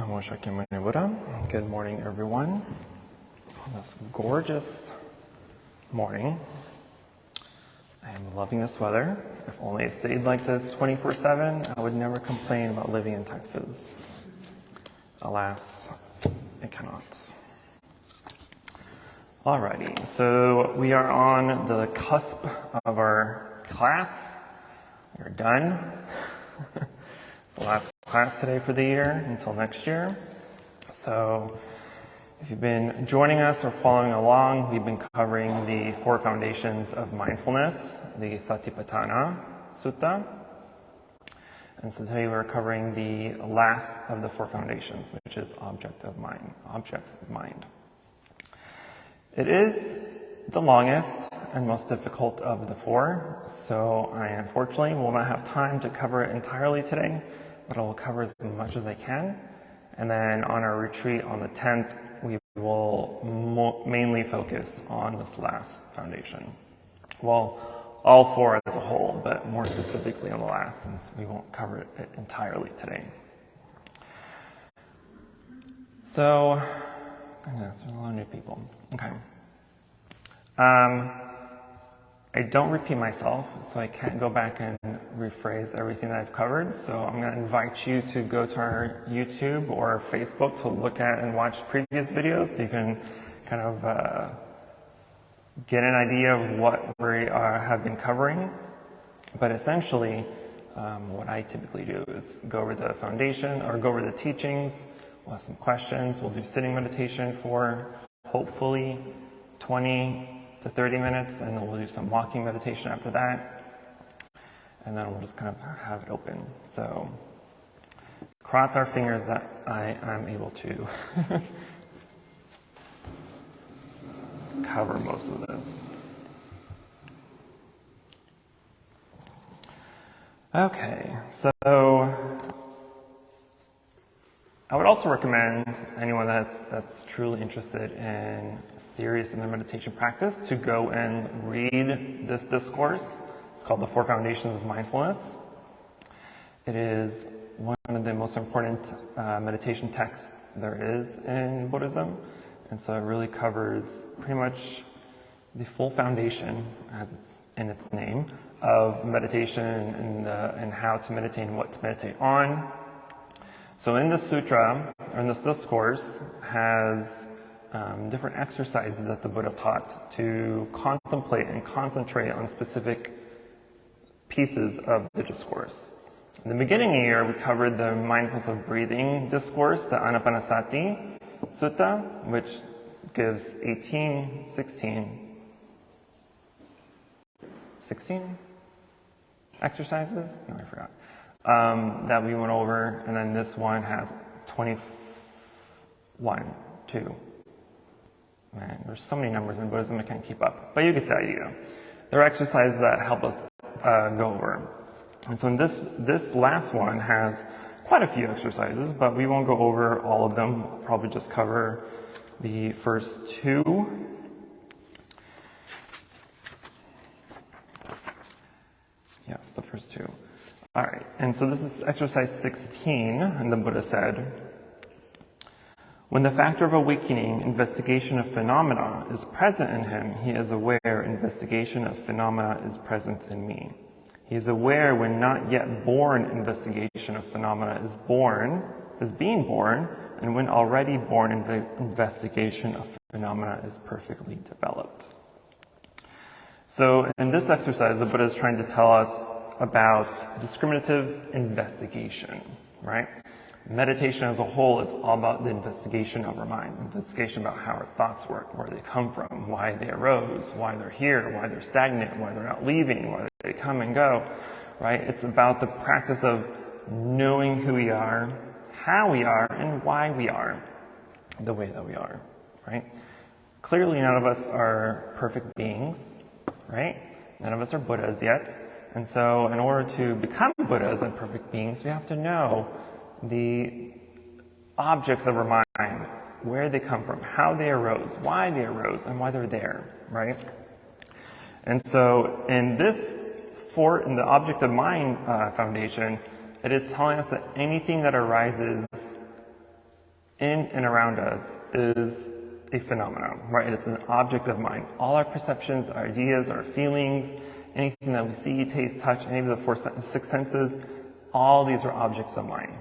Namo Shakyamuni Buddha. Good morning, everyone. On this gorgeous morning. I am loving this weather. If only it stayed like this 24/7, I would never complain about living in Texas. Alas, it cannot. Alrighty, so we are on the cusp of our class. We're done. It's the last class today for the year until next year. So if you've been joining us or following along, we've been covering the 4 foundations of mindfulness, the Satipatthana Sutta. And so today we're covering the last of the 4 foundations, which is objects of mind. It is the longest and most difficult of the 4, so I unfortunately will not have time to cover it entirely today, but I will cover as much as I can. And then on our retreat on the 10th, we will mainly focus on this last foundation. Well, all 4 as a whole, but more specifically on the last, since we won't cover it entirely today. So, goodness, there's a lot of new people. Okay. I don't repeat myself, so I can't go back and rephrase everything that I've covered. So I'm going to invite you to go to our YouTube or Facebook to look at and watch previous videos so you can kind of get an idea of what we have been covering. But essentially, what I typically do is go over the foundation or go over the teachings. We'll have some questions. We'll do sitting meditation for hopefully 20 to 30 minutes, and then we'll do some walking meditation after that. And then we'll just kind of have it open. So cross our fingers that I am able to cover most of this. Okay, so I would also recommend anyone that's truly interested in serious in their meditation practice to go and read this discourse. It's called The 4 Foundations of Mindfulness. It is one of the most important meditation texts there is in Buddhism. And so it really covers pretty much the full foundation, as it's in its name, of meditation and how to meditate and what to meditate on. So in this sutra, or in this discourse, has different exercises that the Buddha taught to contemplate and concentrate on specific pieces of the discourse. In the beginning of the year, we covered the mindfulness of breathing discourse, the Anapanasati Sutta, which gives 16 exercises? No, I forgot. That we went over, and then this one has 21, 2. Man, there's so many numbers in Buddhism I can't keep up, but you get the idea. There are exercises that help us go over. And so in this last one has quite a few exercises, but we won't go over all of them. We'll probably just cover the first 2. Yes, the first 2. All right, and so this is exercise 16, and the Buddha said, when the factor of awakening, investigation of phenomena, is present in him, he is aware investigation of phenomena is present in me. He is aware when not yet born investigation of phenomena is being born, and when already born investigation of phenomena is perfectly developed. So in this exercise, the Buddha is trying to tell us about discriminative investigation, right? Meditation as a whole is all about the investigation of our mind, investigation about how our thoughts work, where they come from, why they arose, why they're here, why they're stagnant, why they're not leaving, why they come and go, right? It's about the practice of knowing who we are, how we are, and why we are the way that we are, right? Clearly, none of us are perfect beings, right? None of us are Buddhas yet. And so in order to become Buddhas and perfect beings, we have to know the objects of our mind, where they come from, how they arose, and why they're there, right? And so in the object of mind foundation, it is telling us that anything that arises in and around us is a phenomenon, right? It's an object of mind. All our perceptions, our ideas, our feelings, anything that we see, taste, touch, any of the six senses, all these are objects of mind.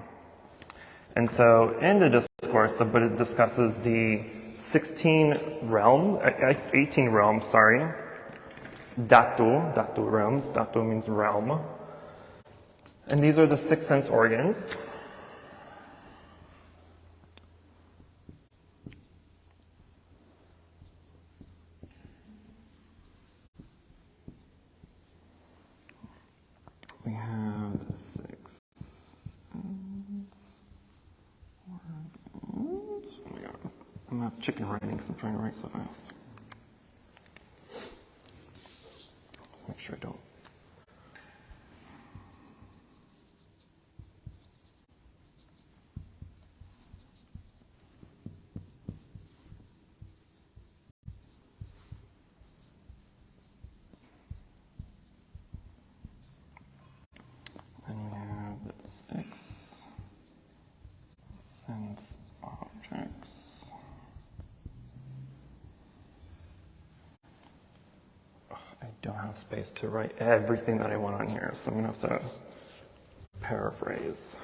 And so in the discourse, the Buddha discusses the 18 realms, dhatu realms. Dhatu means realm. And these are the six sense organs. We have the six sense organs. Oh my God. I'm not chicken writing because I'm trying to write so fast. Let's make sure I don't. Then we have the six sense objects. I don't have space to write everything that I want on here, so I'm going to have to paraphrase.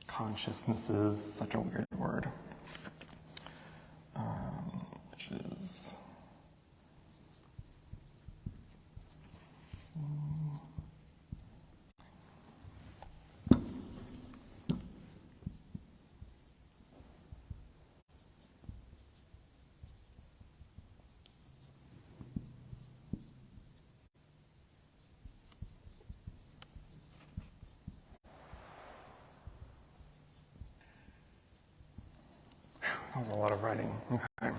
Consciousness is such a weird word, which is that was a lot of writing. Okay.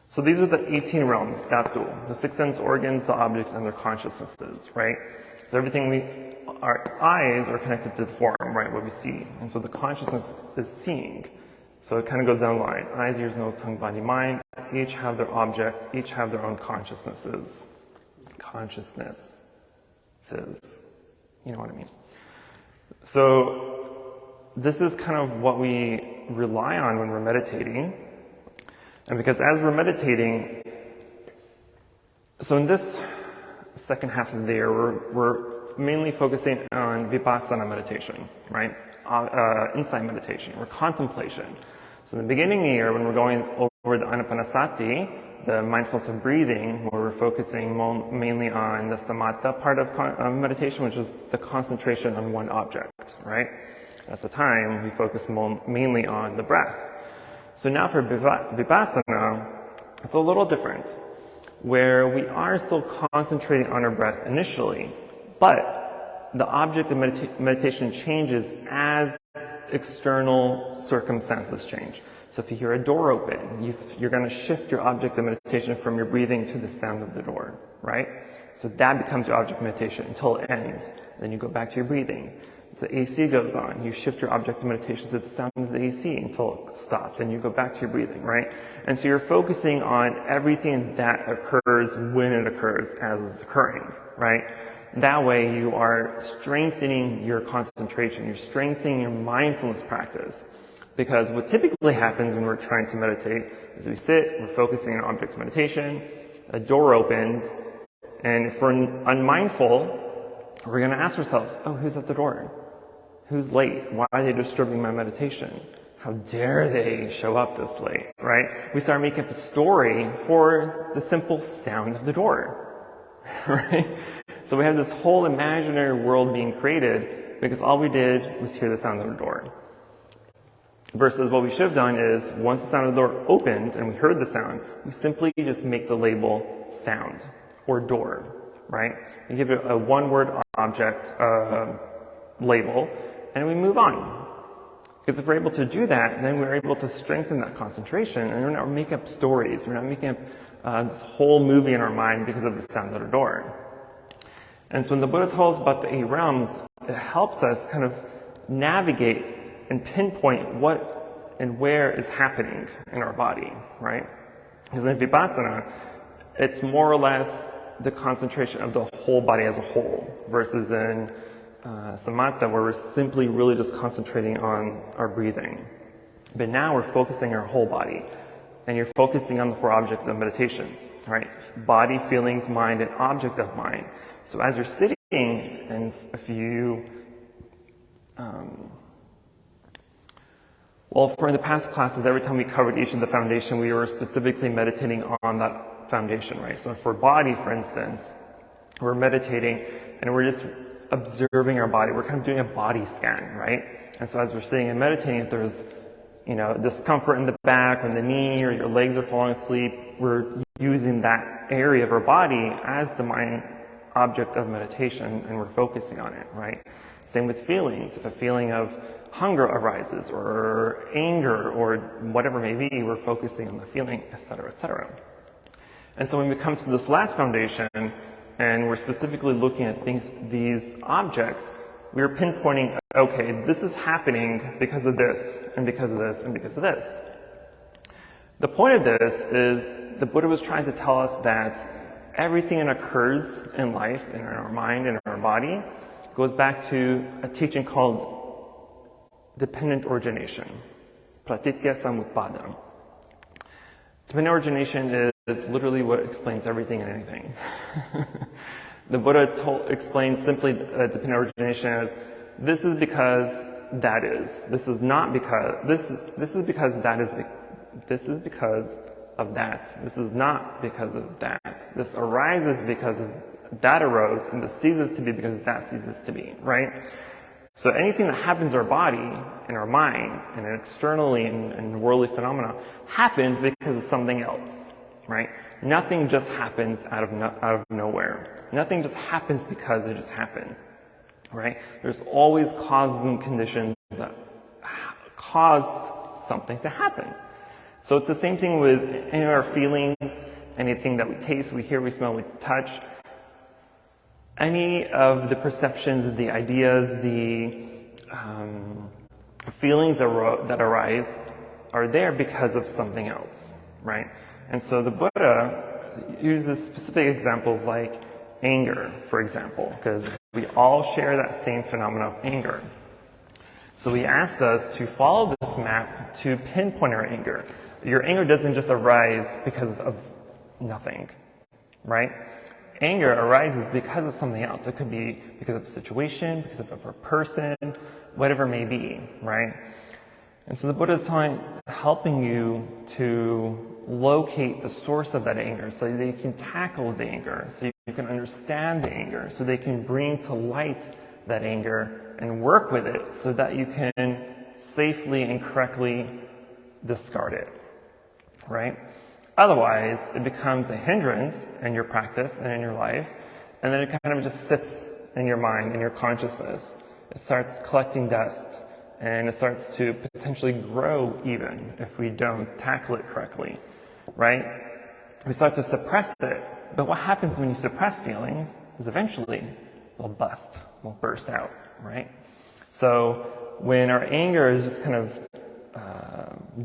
So these are the 18 realms, dhatu, the six sense organs, the objects, and their consciousnesses, right? So everything our eyes are connected to the form, right, what we see. And so the consciousness is seeing. So it kind of goes down the line. Eyes, ears, nose, tongue, body, mind, each have their objects, each have their own consciousnesses. Consciousnesses. You know what I mean? So this is kind of what we rely on when we're meditating. And because as we're meditating, so in this second half of the year, we're mainly focusing on vipassana meditation, right? Insight meditation, or contemplation. So in the beginning of the year, when we're going over the anapanasati, the mindfulness of breathing, where we're focusing mainly on the samatha part of meditation, which is the concentration on one object, right? At the time, we focus mainly on the breath. So now for vipassana, it's a little different, where we are still concentrating on our breath initially, but the object of meditation changes as external circumstances change. So if you hear a door open, you're going to shift your object of meditation from your breathing to the sound of the door, right? So that becomes your object of meditation until it ends. Then you go back to your breathing. The AC goes on, you shift your object of meditation to the sound of the AC until it stops, and you go back to your breathing, right? And so you're focusing on everything that occurs when it occurs as it's occurring, right? That way you are strengthening your concentration, you're strengthening your mindfulness practice. Because what typically happens when we're trying to meditate is we sit, we're focusing on object of meditation, a door opens, and if we're unmindful, we're going to ask ourselves, oh, who's at the door? Who's late? Why are they disturbing my meditation? How dare they show up this late, right? We start making up a story for the simple sound of the door, right? So we have this whole imaginary world being created because all we did was hear the sound of the door. Versus what we should have done is, once the sound of the door opened and we heard the sound, we simply just make the label sound or door, right? We give it a one-word object label, and we move on. Because if we're able to do that, then we're able to strengthen that concentration, and we're not making up stories. We're not making up this whole movie in our mind because of the sound of the door. And so when the Buddha tells us about the 8 realms, it helps us kind of navigate and pinpoint what and where is happening in our body, right? Because in Vipassana, it's more or less the concentration of the whole body as a whole, versus in Samatha, where we're simply really just concentrating on our breathing. But now we're focusing our whole body, and you're focusing on the 4 objects of meditation, right? Body, feelings, mind, and object of mind. So as you're sitting, and if you, for the past classes, every time we covered each of the foundation, we were specifically meditating on that foundation, right? So for body, for instance, we're meditating, and we're just observing our body. We're kind of doing a body scan, right? And so as we're sitting and meditating, if there's, discomfort in the back, or in the knee, or your legs are falling asleep, we're using that area of our body as the mind object of meditation, and we're focusing on it, right? Same with feelings. If a feeling of hunger arises, or anger, or whatever it may be, we're focusing on the feeling, etc., etc. And so when we come to this last foundation, and we're specifically looking at these objects, we're pinpointing, okay, this is happening because of this, and because of this, and because of this. The point of this is the Buddha was trying to tell us that everything that occurs in life, in our mind, in our body, goes back to a teaching called dependent origination, pratitya samutpadam. Dependent origination is literally what explains everything and anything. The Buddha explains simply dependent origination as, this is because that is. This is not because, this is because that is, this is because of that. This is not because of that. This arises because of that arose, and this ceases to be because that ceases to be, right? So anything that happens in our body, in our mind, and externally in worldly phenomena happens because of something else, right? Nothing just happens out of nowhere. Nothing just happens because it just happened, right? There's always causes and conditions that caused something to happen. So it's the same thing with any of our feelings, anything that we taste, we hear, we smell, we touch. Any of the perceptions, the ideas, the feelings that arise are there because of something else, right? And so the Buddha uses specific examples like anger, for example, because we all share that same phenomenon of anger. So he asks us to follow this map to pinpoint our anger. Your anger doesn't just arise because of nothing, right? Anger arises because of something else. It could be because of a situation, because of a person, whatever it may be, right? And so the Buddha is helping you to locate the source of that anger so that you can tackle the anger, so you can understand the anger, so they can bring to light that anger and work with it so that you can safely and correctly discard it, right? Otherwise, it becomes a hindrance in your practice and in your life, and then it kind of just sits in your mind, in your consciousness. It starts collecting dust, and it starts to potentially grow even if we don't tackle it correctly, right? We start to suppress it, but what happens when you suppress feelings is eventually they'll burst out, right? So when our anger is just kind of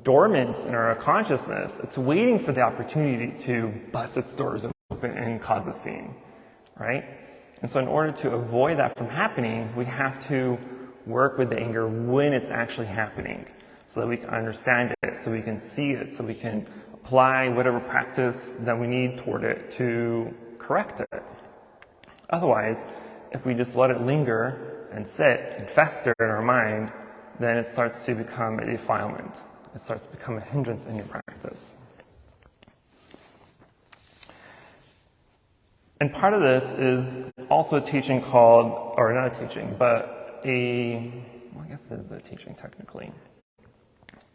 dormant in our consciousness, it's waiting for the opportunity to bust its doors open and cause a scene, right? And so in order to avoid that from happening, we have to work with the anger when it's actually happening so that we can understand it, so we can see it, so we can apply whatever practice that we need toward it to correct it. Otherwise, if we just let it linger and sit and fester in our mind, then it starts to become a defilement. It starts to become a hindrance in your practice. And part of this is also a teaching called, or not a teaching, but I guess it is a teaching technically,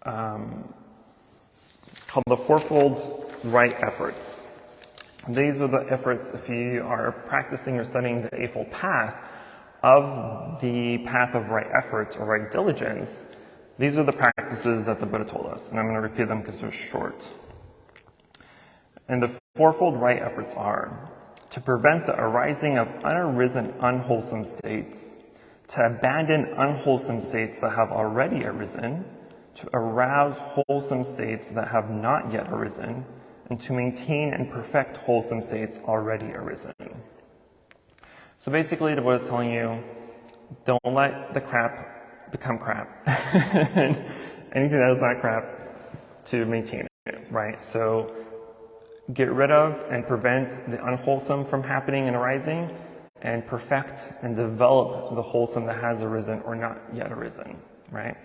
called the Fourfold Right Efforts. These are the efforts, if you are practicing or studying the Eightfold Path, of the path of right effort or right diligence. These are the practices that the Buddha told us, and I'm going to repeat them because they're short. And the fourfold right efforts are to prevent the arising of unarisen unwholesome states, to abandon unwholesome states that have already arisen, to arouse wholesome states that have not yet arisen, and to maintain and perfect wholesome states already arisen. So basically, the Buddha is telling you, don't let the crap become crap. And anything that is not crap, to maintain it, right? So get rid of and prevent the unwholesome from happening and arising, and perfect and develop the wholesome that has arisen or not yet arisen, right?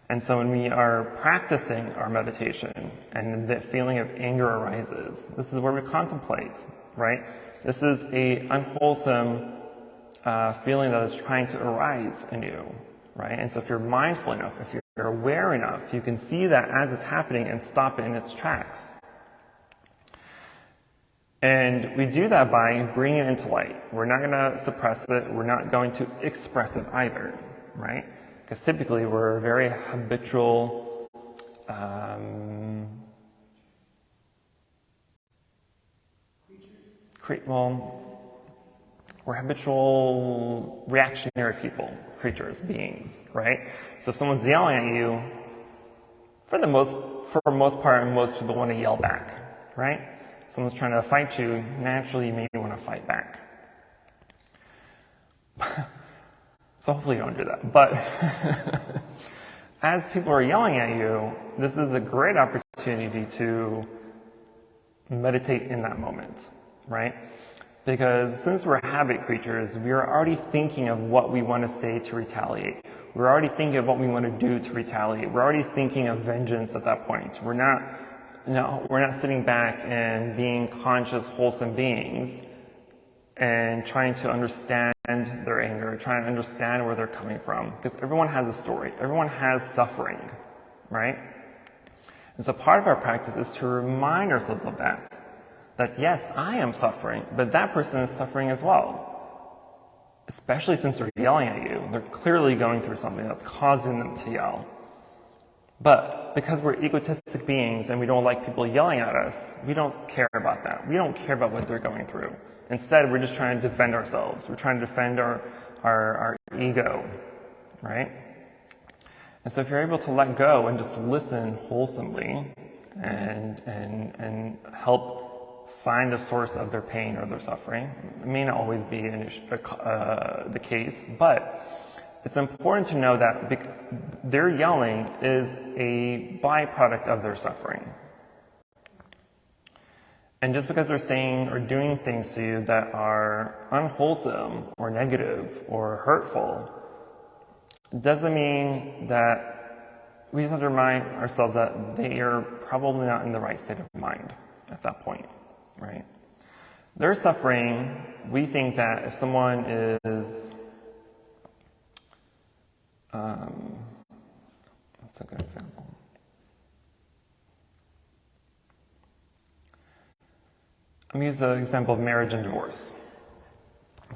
And so when we are practicing our meditation and the feeling of anger arises, this is where we contemplate, right? This is a unwholesome feeling that is trying to arise in you, right? And so if you're mindful enough, if you're aware enough, you can see that as it's happening and stop it in its tracks. And we do that by bringing it into light. We're not going to suppress it. We're not going to express it either, right? Because typically we're very habitual, we're habitual reactionary people, creatures, beings, right? So if someone's yelling at you, for the most part, most people want to yell back, right? Someone's trying to fight you, naturally you may want to fight back. So hopefully you don't do that. But as people are yelling at you, this is a great opportunity to meditate in that moment, right? Because since we're habit creatures, we are already thinking of what we want to say to retaliate. We're already thinking of what we want to do to retaliate. We're already thinking of vengeance at that point. We're not sitting back and being conscious, wholesome beings and trying to understand their anger, trying to understand where they're coming from. Because everyone has a story. Everyone has suffering, right? And so part of our practice is to remind ourselves of that. That yes, I am suffering, but that person is suffering as well. Especially since they're yelling at you. They're clearly going through something that's causing them to yell. But because we're egotistic beings and we don't like people yelling at us, we don't care about that. We don't care about what they're going through. Instead, we're just trying to defend ourselves. We're trying to defend our ego, right? And so if you're able to let go and just listen wholesomely and help find the source of their pain or their suffering, it may not always be the case, but it's important to know that their yelling is a byproduct of their suffering. And just because they're saying or doing things to you that are unwholesome or negative or hurtful doesn't mean that we just have to remind ourselves that they are probably not in the right state of mind at that point, right? They're suffering. We think that if someone is what's a good example? I'm going to use the example of marriage and divorce.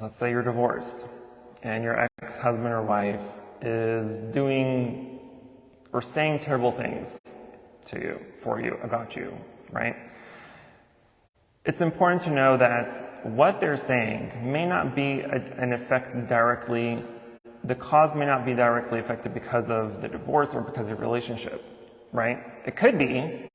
Let's say you're divorced and your ex-husband or wife is doing or saying terrible things to you, for you, about you, right? It's important to know that what they're saying may not be an effect directly. The cause may not be directly affected because of the divorce or because of the relationship, right? It could be,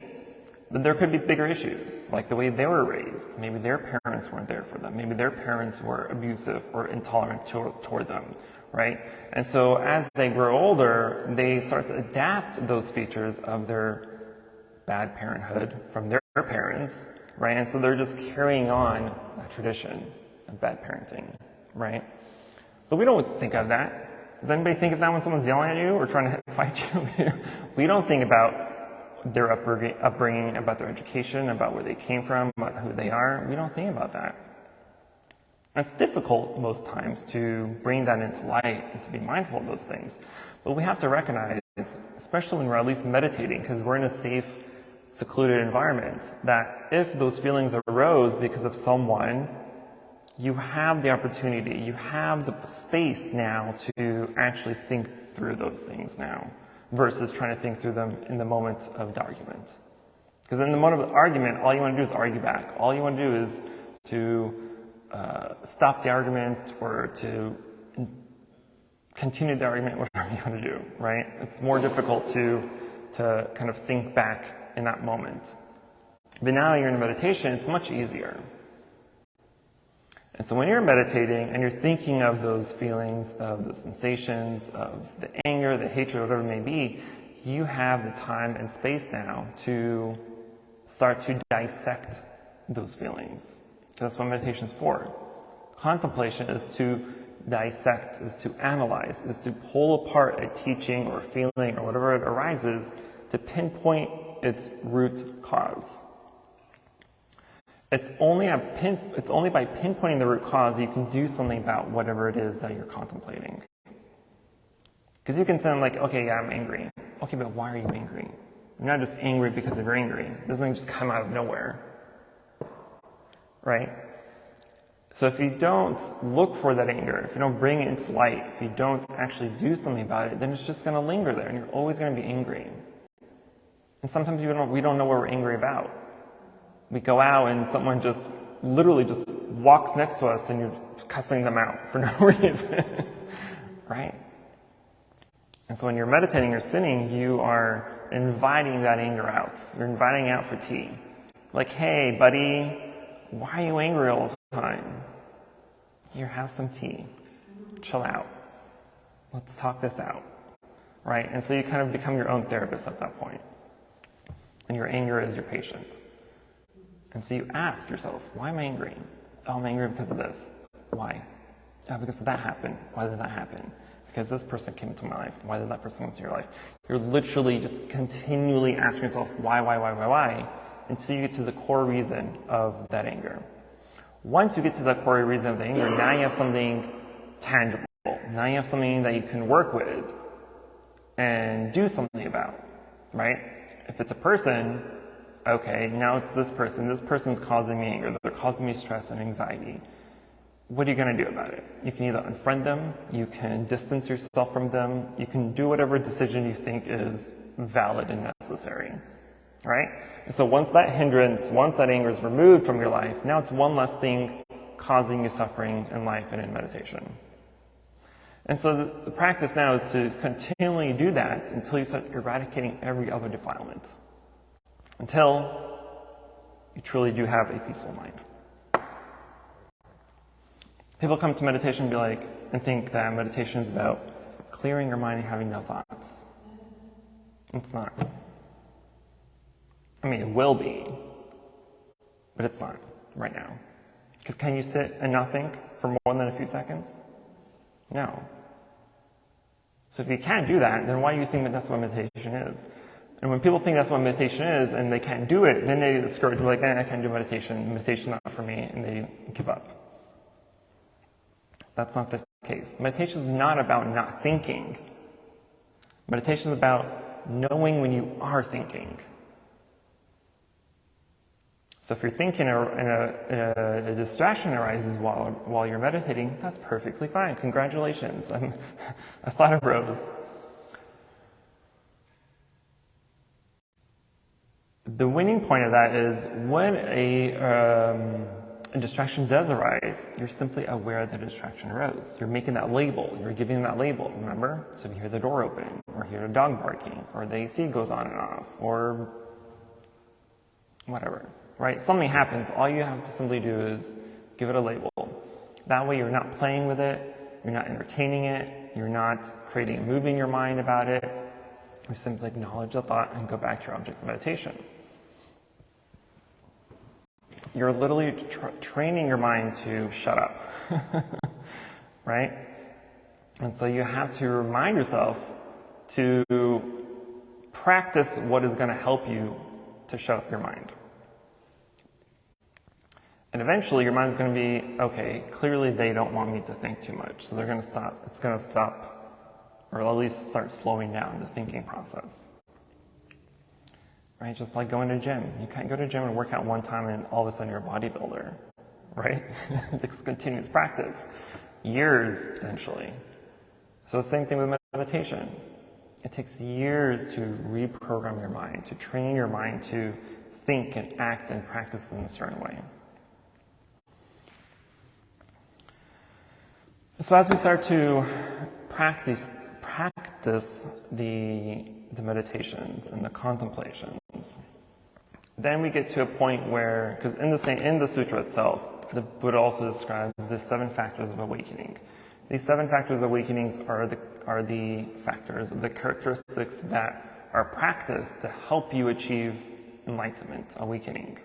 but there could be bigger issues, like the way they were raised. Maybe their parents weren't there for them. Maybe their parents were abusive or intolerant toward them, right? And so as they grow older, they start to adapt those features of their bad parenthood from their parents, right? And so they're just carrying on a tradition of bad parenting, right? But we don't think of that. Does anybody think of that when someone's yelling at you or trying to fight you? We don't think about their upbringing, about their education, about where they came from, about who they are. We don't think about that. It's difficult most times to bring that into light and to be mindful of those things. But we have to recognize, especially when we're at least meditating, because we're in a safe secluded environment, that if those feelings arose because of someone, you have the opportunity, you have the space now to actually think through those things now, versus trying to think through them in the moment of the argument. Because in the moment of the argument, all you want to do is argue back. All you want to do is to stop the argument or to continue the argument, whatever you want to do, right? It's more difficult to kind of think back in that moment. But now you're in meditation, it's much easier. And so when you're meditating and you're thinking of those feelings, of the sensations, of the anger, the hatred, whatever it may be, you have the time and space now to start to dissect those feelings. That's what meditation is for. Contemplation is to dissect, is to analyze, is to pull apart a teaching or a feeling or whatever it arises to pinpoint its root cause. It's only by pinpointing the root cause that you can do something about whatever it is that you're contemplating. Because you can say, like, okay, yeah, I'm angry. Okay, but why are you angry? You're not just angry because you're angry. It doesn't just come out of nowhere. Right? So if you don't look for that anger, if you don't bring it into light, if you don't actually do something about it, then it's just going to linger there, and you're always going to be angry. And sometimes we don't know what we're angry about. We go out and someone just literally just walks next to us and you're cussing them out for no reason, right? And so when you're meditating or sitting, you are inviting that anger out. You're inviting out for tea. Like, hey, buddy, why are you angry all the time? Here, have some tea. Chill out. Let's talk this out, right? And so you kind of become your own therapist at that point. And your anger is your patient. And so you ask yourself, why am I angry? Oh, I'm angry because of this. Why? Oh, because that happened. Why did that happen? Because this person came into my life. Why did that person come into your life? You're literally just continually asking yourself, why, until you get to the core reason of that anger. Once you get to the core reason of the anger, now you have something tangible. Now you have something that you can work with and do something about, right? If it's a person, okay, now it's this person. This person's causing me anger. They're causing me stress and anxiety. What are you going to do about it? You can either unfriend them, you can distance yourself from them, you can do whatever decision you think is valid and necessary, right? And so once that hindrance, once that anger is removed from your life, now it's one less thing causing you suffering in life and in meditation. And so the practice now is to continually do that until you start eradicating every other defilement. Until you truly do have a peaceful mind. People come to meditation and think that meditation is about clearing your mind and having no thoughts. It's not. I mean, it will be, but it's not right now. Because can you sit and not think for more than a few seconds? No. So if you can't do that, then why do you think that that's what meditation is? And when people think that's what meditation is and they can't do it, then they get discouraged. They're like, I can't do meditation. Meditation's not for me, and they give up. That's not the case. Meditation is not about not thinking. Meditation is about knowing when you are thinking. So if you're thinking and a distraction arises while you're meditating, that's perfectly fine. Congratulations. A thought arose. The winning point of that is when a distraction does arise, you're simply aware that a distraction arose. You're making that label. You're giving that label, remember? So if you hear the door open, or hear a dog barking, or the AC goes on and off, or whatever, right? Something happens. All you have to simply do is give it a label. That way you're not playing with it, you're not entertaining it, you're not creating a movie in your mind about it. You simply acknowledge the thought and go back to your object of meditation. You're literally training your mind to shut up, right? And so you have to remind yourself to practice what is going to help you to shut up your mind. And eventually your mind's going to be, okay, clearly they don't want me to think too much, so they're going to stop. It's going to stop, or at least start slowing down the thinking process. right? Just like going to the gym. You can't go to the gym and work out one time and all of a sudden you're a bodybuilder, right? It's continuous practice, years potentially. So the same thing with meditation. It takes years to reprogram your mind, to train your mind to think and act and practice in a certain way. So as we start to practice the meditations and the contemplations, then we get to a point where, because in the sutra itself, the Buddha also describes the 7 factors of awakening. These 7 factors of awakenings are the factors, the characteristics that are practiced to help you achieve enlightenment, awakening.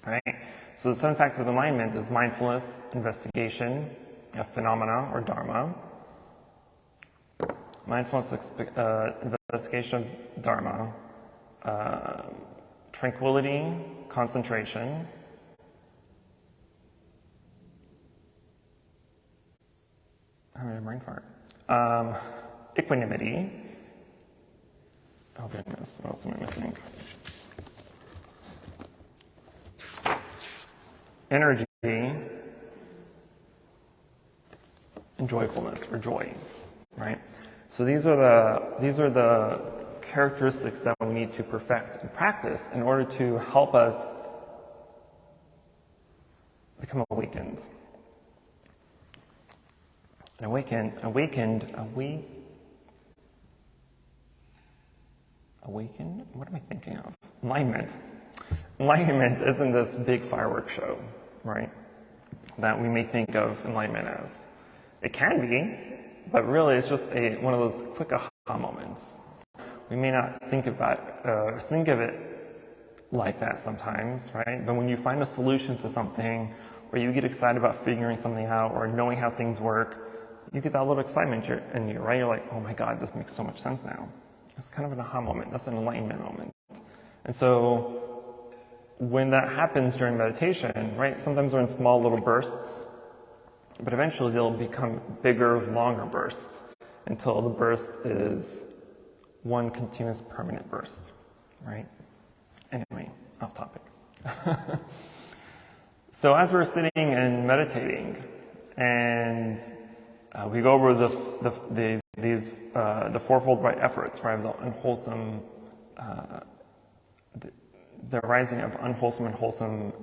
Right? So the 7 factors of enlightenment is mindfulness, investigation of phenomena or dharma, mindfulness, investigation of dharma, tranquility, concentration, I'm having a brain fart. Equanimity. Oh goodness, what else am I missing? Energy and joyfulness or joy, right? So these are the characteristics that we need to perfect and practice in order to help us become awakened. And awakened, what am I thinking of? Enlightenment. Enlightenment isn't this big fireworks show, right? That we may think of enlightenment as. It can be, but really it's just one of those quick aha moments. We may not think of it like that sometimes, right? But when you find a solution to something, or you get excited about figuring something out, or knowing how things work, you get that little excitement in you, right? You're like, oh my God, this makes so much sense now. It's kind of an aha moment. That's an enlightenment moment. And so when that happens during meditation, right, sometimes they're in small little bursts, but eventually they'll become bigger, longer bursts until the burst is one continuous permanent burst, right? Anyway, off topic. So as we're sitting and meditating, and we go over the fourfold right efforts, right? The unwholesome, the arising of unwholesome and wholesome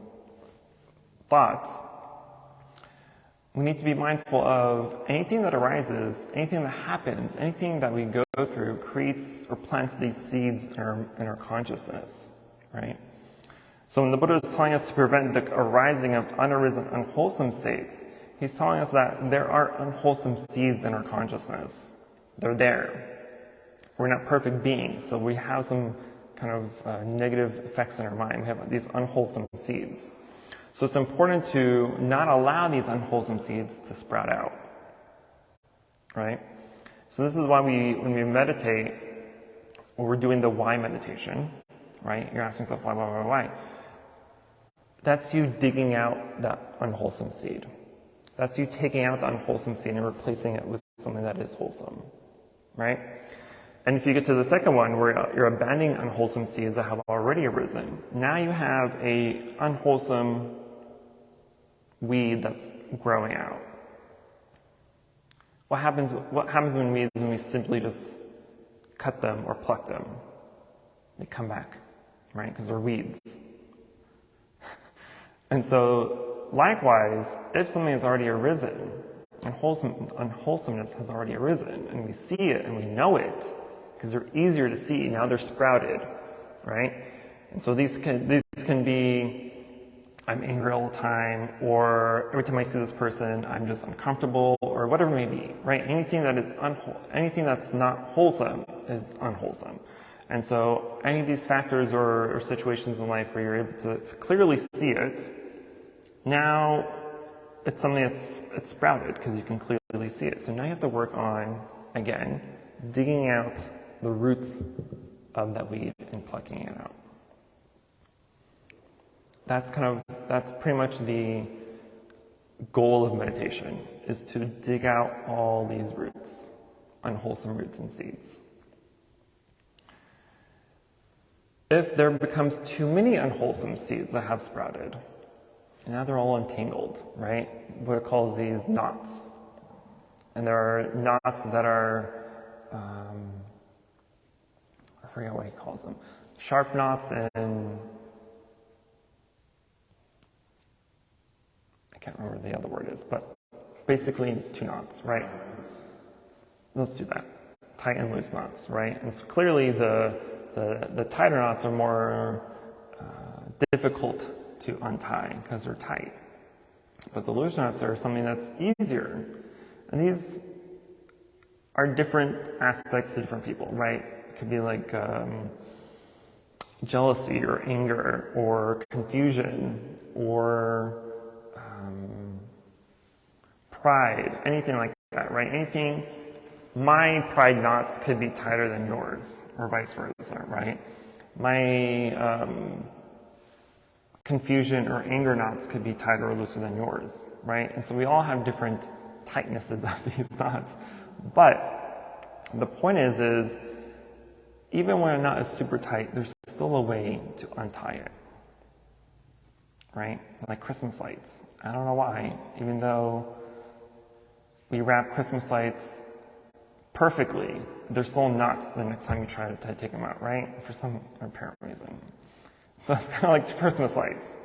thoughts. We need to be mindful of anything that arises, anything that happens, anything that we go through creates or plants these seeds in our consciousness, right? So when the Buddha is telling us to prevent the arising of unarisen, unwholesome states, he's telling us that there are unwholesome seeds in our consciousness. They're there. We're not perfect beings, so we have some kind of negative effects in our mind. We have these unwholesome seeds. So it's important to not allow these unwholesome seeds to sprout out, right? So this is why when we meditate, or we're doing the why meditation, right? You're asking yourself, why? That's you digging out that unwholesome seed. That's you taking out the unwholesome seed and replacing it with something that is wholesome, right? And if you get to the second one, where you're abandoning unwholesome seeds that have already arisen, now you have a unwholesome weed that's growing out. What happens when we simply just cut them or pluck them? They come back, right? Because they're weeds. And so, likewise, if something has already arisen, unwholesomeness has already arisen, and we see it and we know it, because they're easier to see, now they're sprouted, right? And so these can be, I'm angry all the time, or every time I see this person, I'm just uncomfortable, or whatever it may be, right? Anything that's not wholesome is unwholesome. And so any of these factors or situations in life where you're able to clearly see it, now it's something it's sprouted because you can clearly see it. So now you have to work on, again, digging out the roots of that weed and plucking it out. That's pretty much the goal of meditation, is to dig out all these roots, unwholesome roots and seeds. if there becomes too many unwholesome seeds that have sprouted, and now they're all entangled, right? Buddha calls these knots. And there are knots that are, I forget what he calls them, sharp knots and I can't remember what the other word is, but basically 2 knots, right? Let's do that. Tight and loose knots, right? And so clearly the tighter knots are more difficult to untie because they're tight. But the loose knots are something that's easier. And these are different aspects to different people, right? It could be like jealousy or anger or confusion or pride, anything like that, right? Anything, my pride knots could be tighter than yours or vice versa, right? My confusion or anger knots could be tighter or looser than yours, right? And so we all have different tightnesses of these knots. But the point is even when a knot is super tight, there's still a way to untie it, right? Like Christmas lights. I don't know why, even though we wrap Christmas lights perfectly, there's still knots the next time you try to take them out, right? For some apparent reason. So it's kind of like Christmas lights.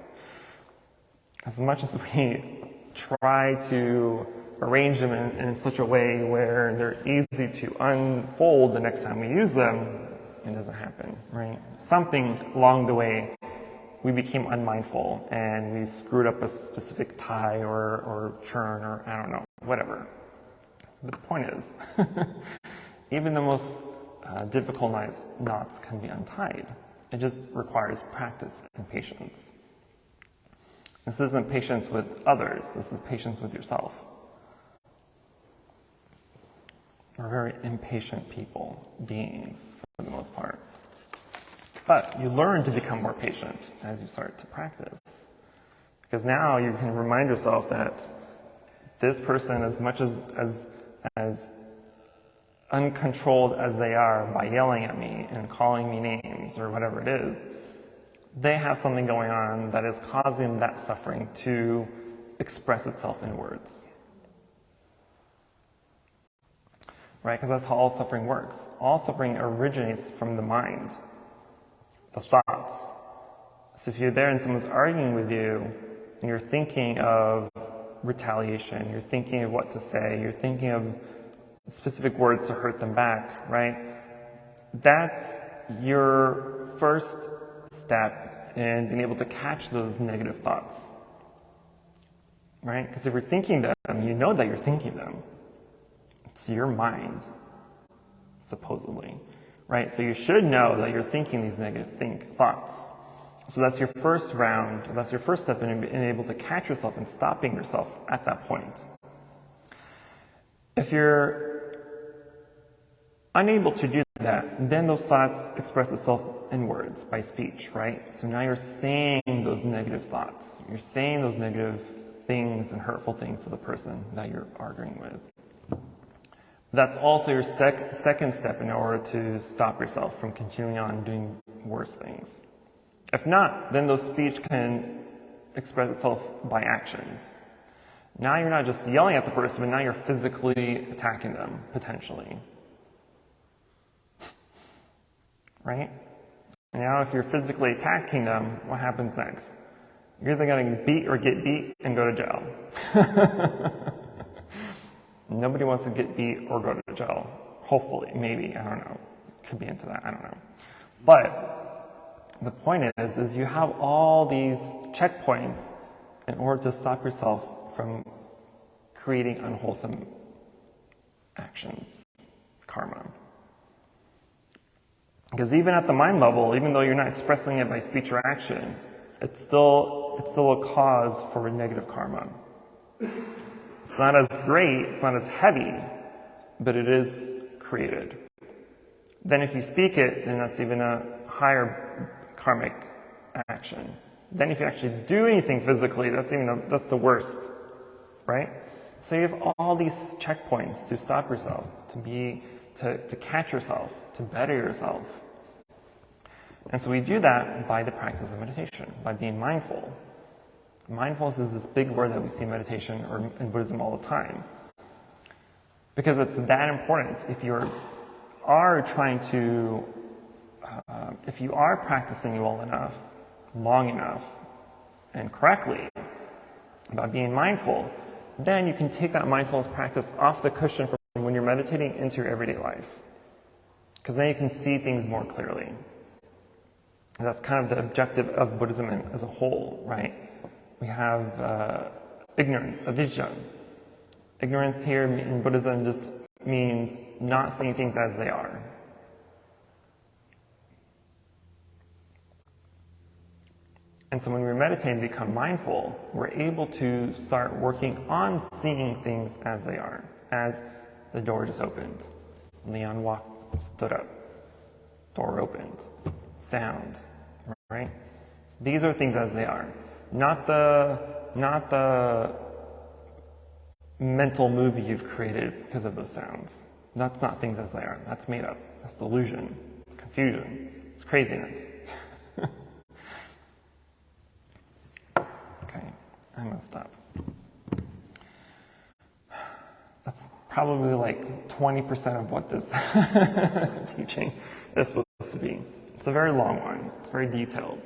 As much as we try to arrange them in such a way where they're easy to unfold the next time we use them, it doesn't happen, right? Something along the way, we became unmindful and we screwed up a specific tie or churn or I don't know, whatever. But the point is, even the most difficult knots can be untied. It just requires practice and patience. This isn't patience with others, this is patience with yourself. We're very impatient beings, for the most part. But you learn to become more patient as you start to practice. Because now you can remind yourself that this person, as much as uncontrolled as they are by yelling at me and calling me names or whatever it is, they have something going on that is causing that suffering to express itself in words. Right? Because that's how all suffering works. All suffering originates from the mind, the thoughts. So if you're there and someone's arguing with you and you're thinking of retaliation, you're thinking of what to say, you're thinking of specific words to hurt them back, right? That's your first step in being able to catch those negative thoughts, right? Because if you're thinking them, you know that you're thinking them. It's your mind, supposedly, right? So you should know that you're thinking these negative thoughts. So that's your first round, that's your first step in being able to catch yourself and stopping yourself at that point. If you're unable to do that, then those thoughts express itself in words, by speech, right? So now you're saying those negative thoughts. You're saying those negative things and hurtful things to the person that you're arguing with. That's also your second step in order to stop yourself from continuing on doing worse things. If not, then those speech can express itself by actions. Now you're not just yelling at the person, but now you're physically attacking them, potentially. Right? And now if you're physically attacking them, what happens next? You're either going to beat or get beat and go to jail. Nobody wants to get beat or go to jail. Hopefully, maybe, I don't know. Could be into that, I don't know. But the point is you have all these checkpoints in order to stop yourself from creating unwholesome actions, karma. Because even at the mind level, even though you're not expressing it by speech or action, it's still a cause for negative karma. It's not as great, it's not as heavy, but it is created. Then if you speak it, then that's even a higher karmic action. Then if you actually do anything physically, that's the worst, right? So you have all these checkpoints to stop yourself, to catch yourself, to better yourself. And so we do that by the practice of meditation, by being mindful. Mindfulness is this big word that we see in meditation or in Buddhism all the time. Because it's that important. If you are if you are practicing well enough, long enough, and correctly, about being mindful, then you can take that mindfulness practice off the cushion from when you're meditating into your everyday life. Because then you can see things more clearly. And that's kind of the objective of Buddhism as a whole, right? We have ignorance, avijja. Ignorance here in Buddhism just means not seeing things as they are. And so when we meditate and become mindful, we're able to start working on seeing things as they are, as the door just opened. Leon stood up, door opened, sound, right? These are things as they are, not the mental movie you've created because of those sounds. That's not things as they are. That's made up. That's delusion, confusion, it's craziness. Okay, I'm gonna stop. That's probably like 20% of what this teaching is supposed to be. It's a very long one. It's very detailed.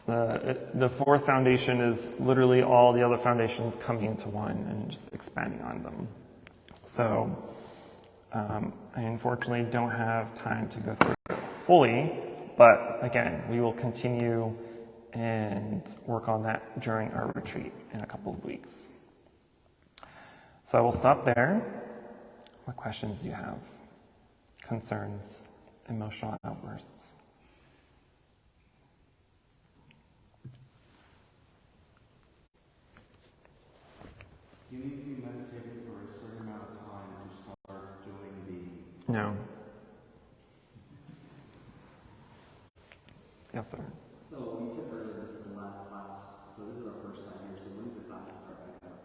The fourth foundation is literally all the other foundations coming into one and just expanding on them. So I unfortunately don't have time to go through it fully, but again, we will continue and work on that during our retreat in a couple of weeks. So I will stop there. What questions do you have? Concerns, emotional outbursts? Do you need to be meditating for a certain amount of time to start doing the... No. Yes, sir. So you said earlier this is the last class, so this is our first time here, so when do the classes start back up?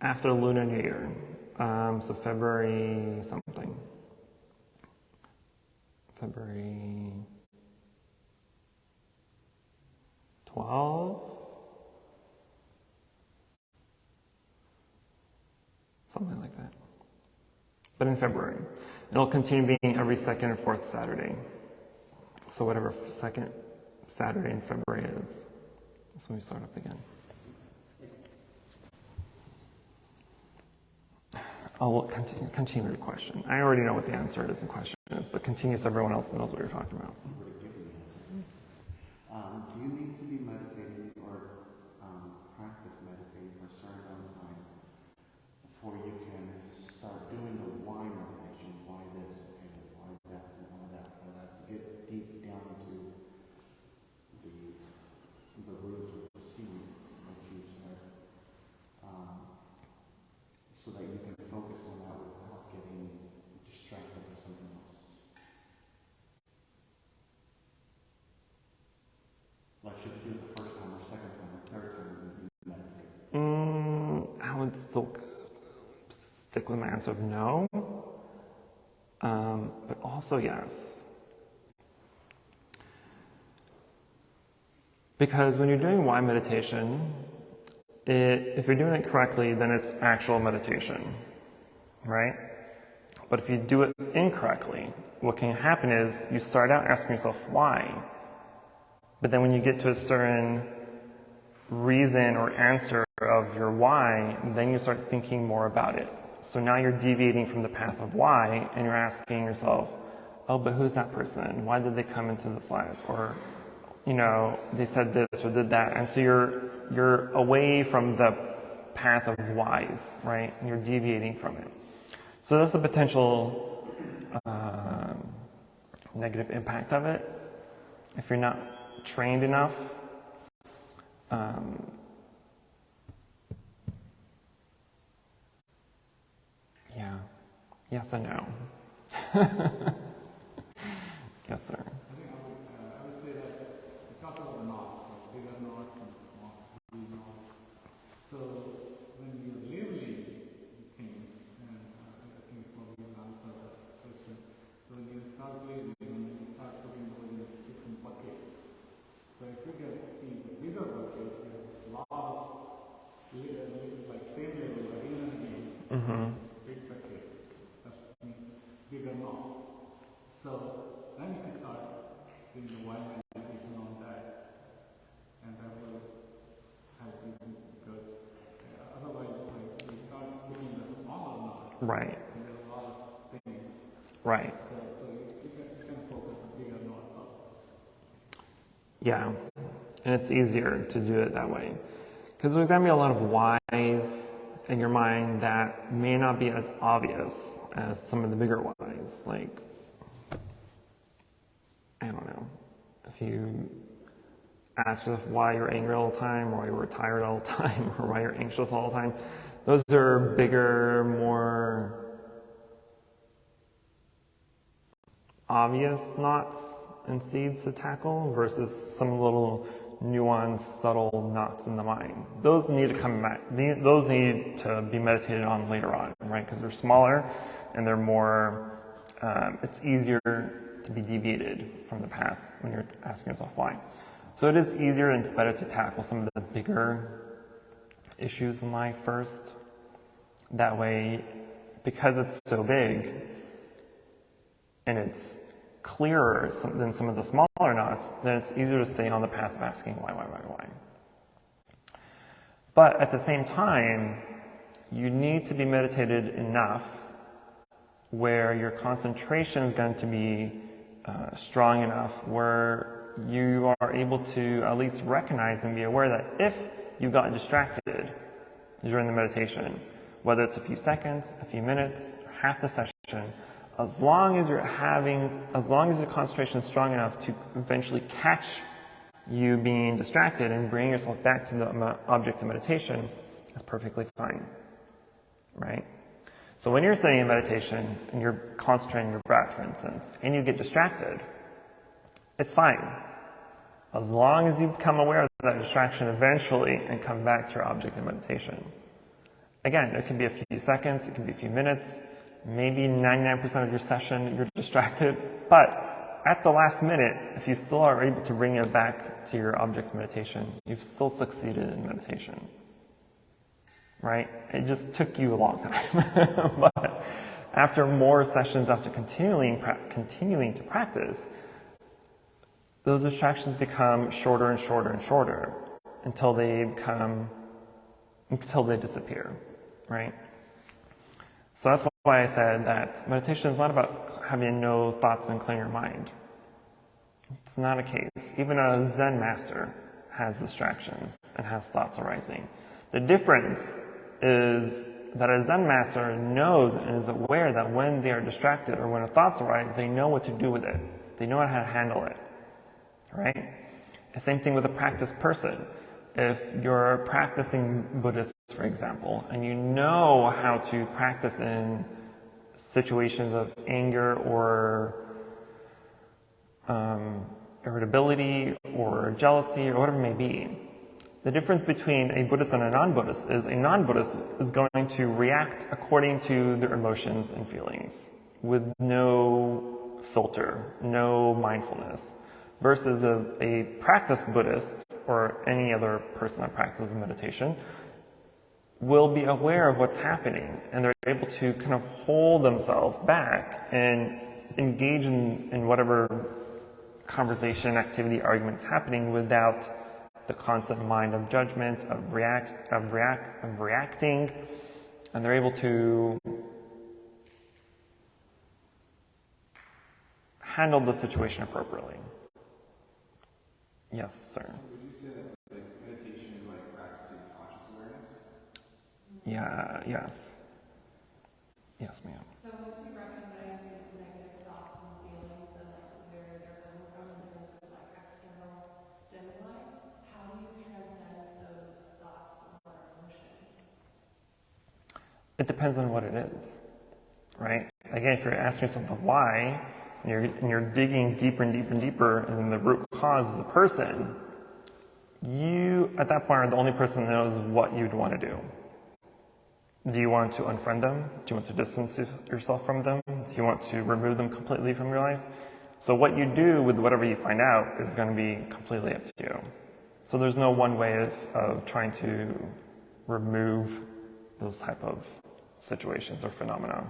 After the Lunar New Year, so February something. February 12? Something like that. But in February. It'll continue being every second and fourth Saturday. So whatever second Saturday in February is, that's when we start up again. I'll continue your question. I already know what the answer is and question is, but continue so everyone else knows what you're talking about. Do you need to be meditating or practice meditating for a certain amount of time before you can start doing the why meditation? Why this? Okay, why that? And why that? Why that? To get deep down into the roots of the seed, like you said, so that you can focus on that without getting distracted by something else. Like, should you do it the first time or second time or third time when you meditate? I would still stick with my answer of no, but also yes. Because when you're doing why meditation, if you're doing it correctly, then it's actual meditation, right? But if you do it incorrectly, what can happen is you start out asking yourself why, but then when you get to a certain reason or answer of your why, then you start thinking more about it. So now you're deviating from the path of why, and you're asking yourself, oh, but who's that person? Why did they come into this life? Or, you know, they said this or did that. And so you're away from the path of whys, right? And you're deviating from it. So that's the potential negative impact of it. If you're not trained enough, yeah, yes and no. Yes, sir. I would say that we talk about the knots, like bigger knots and small knots. So when you're labeling things, and I think probably will answer that question. So when you start labeling, when you start putting big packet. That means bigger knot. So then you can start doing the wine meditation on that, and that will help you because otherwise, like you start picking the smaller knots. Right. And there are a lot of things. Right. So you can focus on bigger knot first. Yeah. And it's easier to do it that way. Because there's going to be a lot of whys in your mind that may not be as obvious as some of the bigger whys. Like, I don't know, if you ask yourself why you're angry all the time, or why you're tired all the time, or why you're anxious all the time, those are bigger, more obvious knots and seeds to tackle versus some little nuanced, subtle knots in the mind. Those need to come back. Those need to be meditated on later on, right? Because they're smaller and they're more, it's easier to be deviated from the path when you're asking yourself why. So it is easier and it's better to tackle some of the bigger issues in life first. That way, because it's so big and it's clearer than some of the smaller knots, then it's easier to stay on the path of asking why. But at the same time, you need to be meditated enough where your concentration is going to be strong enough where you are able to at least recognize and be aware that if you got distracted during the meditation, whether it's a few seconds, a few minutes, half the session, as long as your concentration is strong enough to eventually catch you being distracted and bring yourself back to the object of meditation, that's perfectly fine, right? So when you're sitting in meditation and you're concentrating your breath, for instance, and you get distracted, it's fine. As long as you become aware of that distraction eventually and come back to your object of meditation. Again, it can be a few seconds, it can be a few minutes, maybe 99% of your session you're distracted, but at the last minute, if you still are able to bring it back to your object of meditation, you've still succeeded in meditation, right? It just took you a long time. But after more sessions, after continuing to practice, those distractions become shorter and shorter and shorter until they disappear, right? So that's why I said that meditation is not about having no thoughts and clearing your mind. It's not a case. Even a Zen master has distractions and has thoughts arising. The difference is that a Zen master knows and is aware that when they are distracted or when thoughts arise, they know what to do with it. They know how to handle it, right? The same thing with a practiced person. If you're practicing Buddhist, for example, and you know how to practice in situations of anger or irritability or jealousy or whatever it may be, the difference between a Buddhist and a non-Buddhist is a non-Buddhist is going to react according to their emotions and feelings with no filter, no mindfulness, versus a practiced Buddhist or any other person that practices meditation will be aware of what's happening, and they're able to kind of hold themselves back and engage in whatever conversation, activity, arguments happening without the constant mind of judgment, of reacting, and they're able to handle the situation appropriately. Yes, sir. Would you say that meditation is like practicing conscious awareness? Yeah, yes. Yes, ma'am. So once you recognize these negative thoughts and feelings and like where they're coming from in terms of like external stimuli, how do you transcend those thoughts or emotions? It depends on what it is, right? Again, if you're asking yourself the why, and you're digging deeper and deeper and deeper, and then the root cause is a person, you, at that point, are the only person that knows what you'd want to do. Do you want to unfriend them? Do you want to distance yourself from them? Do you want to remove them completely from your life? So what you do with whatever you find out is going to be completely up to you. So there's no one way of trying to remove those type of situations or phenomena.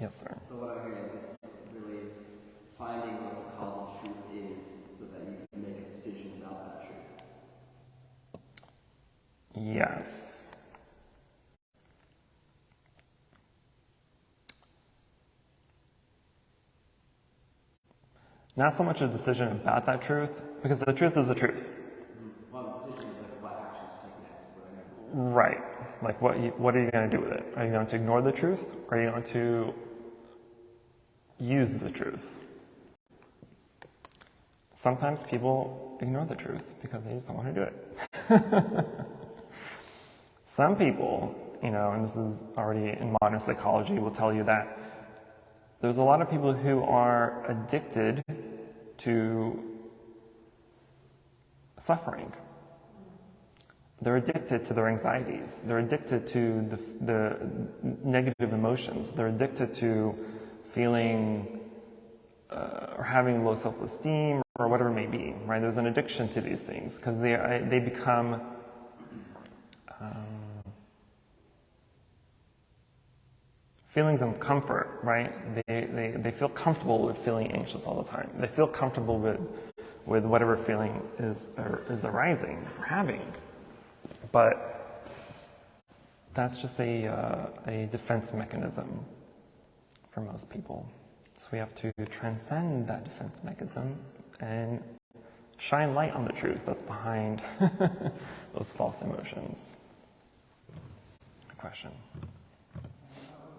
Yes, sir. So what I'm hearing is really finding what the causal truth is so that you can make a decision about that truth. Yes. Not so much a decision about that truth, because the truth is the truth. Well, the decision is like what actions to take next, whatever. Right. Like what are you going to do with it? Are you going to ignore the truth? Or are you going to use the truth? Sometimes people ignore the truth because they just don't want to do it. Some people, and this is already in modern psychology, will tell you that there's a lot of people who are addicted to suffering. They're addicted to their anxieties. They're addicted to the negative emotions. They're addicted to feeling or having low self-esteem or whatever it may be, right? There's an addiction to these things because they become feelings of comfort, right? They feel comfortable with feeling anxious all the time. They feel comfortable with whatever feeling is arising or having. But that's just a defense mechanism for most people. So we have to transcend that defense mechanism and shine light on the truth that's behind those false emotions. Question. I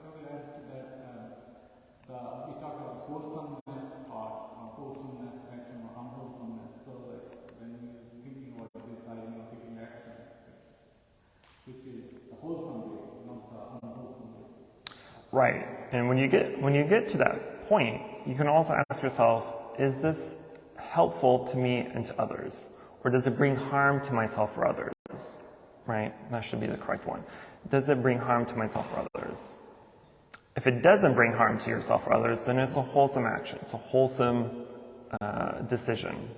will add to that, we talk about wholesomeness thoughts, or wholesomeness action, or unwholesomeness. So like when you're thinking about deciding or taking action, which is the wholesome way, not the unwholesome way. Right. And when you get to that point, you can also ask yourself, is this helpful to me and to others? Or does it bring harm to myself or others? Right? That should be the correct one. Does it bring harm to myself or others? If it doesn't bring harm to yourself or others, then it's a wholesome action. It's a wholesome decision.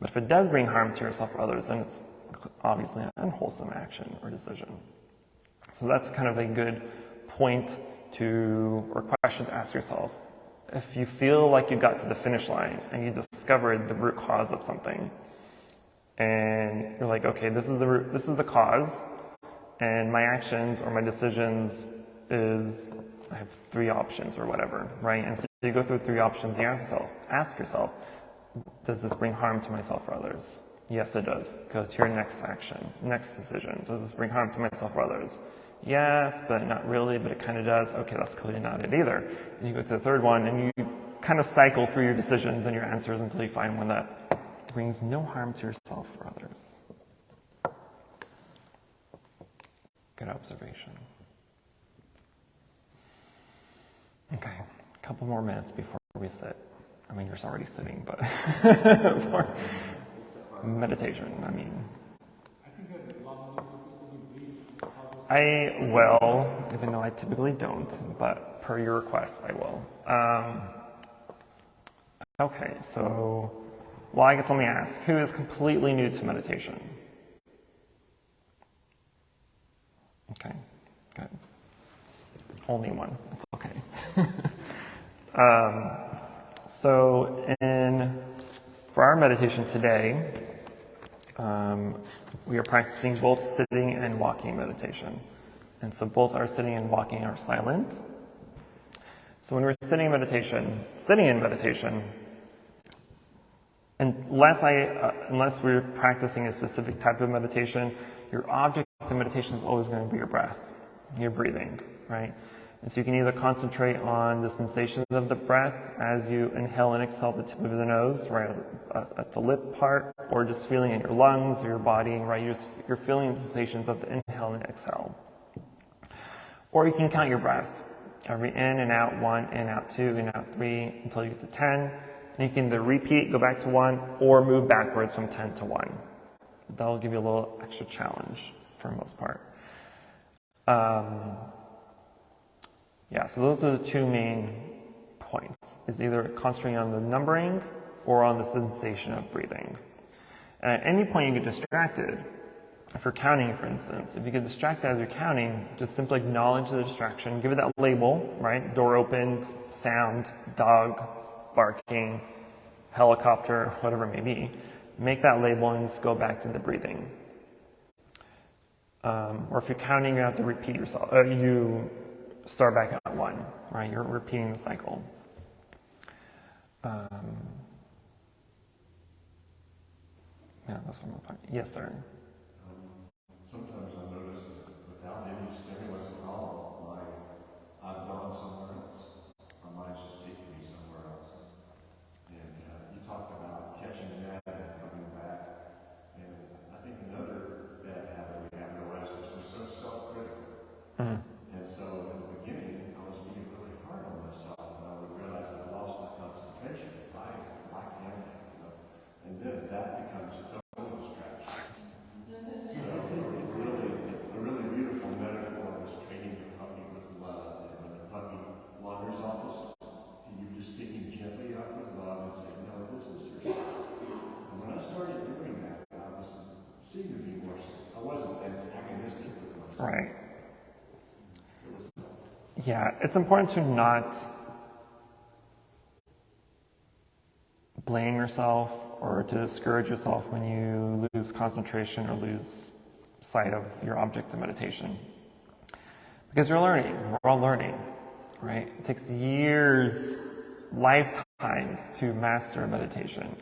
But if it does bring harm to yourself or others, then it's obviously an unwholesome action or decision. So that's kind of a good point or question to ask yourself. If you feel like you got to the finish line and you discovered the root cause of something, and you're like, okay, this is the cause, and my actions or my decisions is, I have 3 options or whatever, right? And so you go through 3 options, you ask yourself, does this bring harm to myself or others? Yes, it does. Go to your next action, next decision. Does this bring harm to myself or others? Yes, but not really, but it kind of does. Okay, that's clearly not it either. And you go to the 3rd one, and you kind of cycle through your decisions and your answers until you find one that brings no harm to yourself or others. Good observation. Okay, a couple more minutes before we sit. I mean, you're already sitting, but for meditation, I mean. I will, even though I typically don't, but per your request, I will. Okay, so, well, I guess let me ask, who is completely new to meditation? Okay, good. Only one, it's okay. So for our meditation today, we are practicing both sitting and walking meditation. And so both our sitting and walking are silent. So when we're sitting in meditation, unless we're practicing a specific type of meditation, your object of meditation is always going to be your breath, your breathing, right? And so you can either concentrate on the sensations of the breath as you inhale and exhale the tip of the nose, right, at the lip part, or just feeling in your lungs or your body, right? You're feeling the sensations of the inhale and exhale. Or you can count your breath. Every in and out, 1, in, out 2, in, out 3, until you get to 10. And you can either repeat, go back to 1, or move backwards from 10 to 1. That'll give you a little extra challenge for the most part. Yeah, so those are the 2 main points, is either concentrating on the numbering or on the sensation of breathing. And at any point you get distracted, If you're counting, for instance, if you get distracted as you're counting, just simply acknowledge the distraction, give it that label, right? Door opened, sound, dog, barking, helicopter, whatever it may be. Make that label and just go back to the breathing. Or if you're counting, you have to repeat yourself. You start back at 1, right? You're repeating the cycle. Yeah, that's from the point. Yes, sir. Sometimes I notice that without any stimulus at all, I've gone somewhere else. My mind's just taking me somewhere else. And you talked about catching that and coming back. And I think another bad habit we have in the West is we're so self-critical. Mm-hmm. And so in the beginning, I was being really hard on myself, and I would realize I lost my concentration. Why can't I? And then that becomes its own distraction. So a really beautiful metaphor was training the puppy with love. And when the puppy wanders off the spot, you just pick him gently up with love and say, no, this is your spot. And when I started doing that, I was seeing to be more, I wasn't antagonistic with myself. Right. Yeah, it's important to not blame yourself or to discourage yourself when you lose concentration or lose sight of your object of meditation. Because you're learning, we're all learning, right? It takes years, lifetimes to master meditation.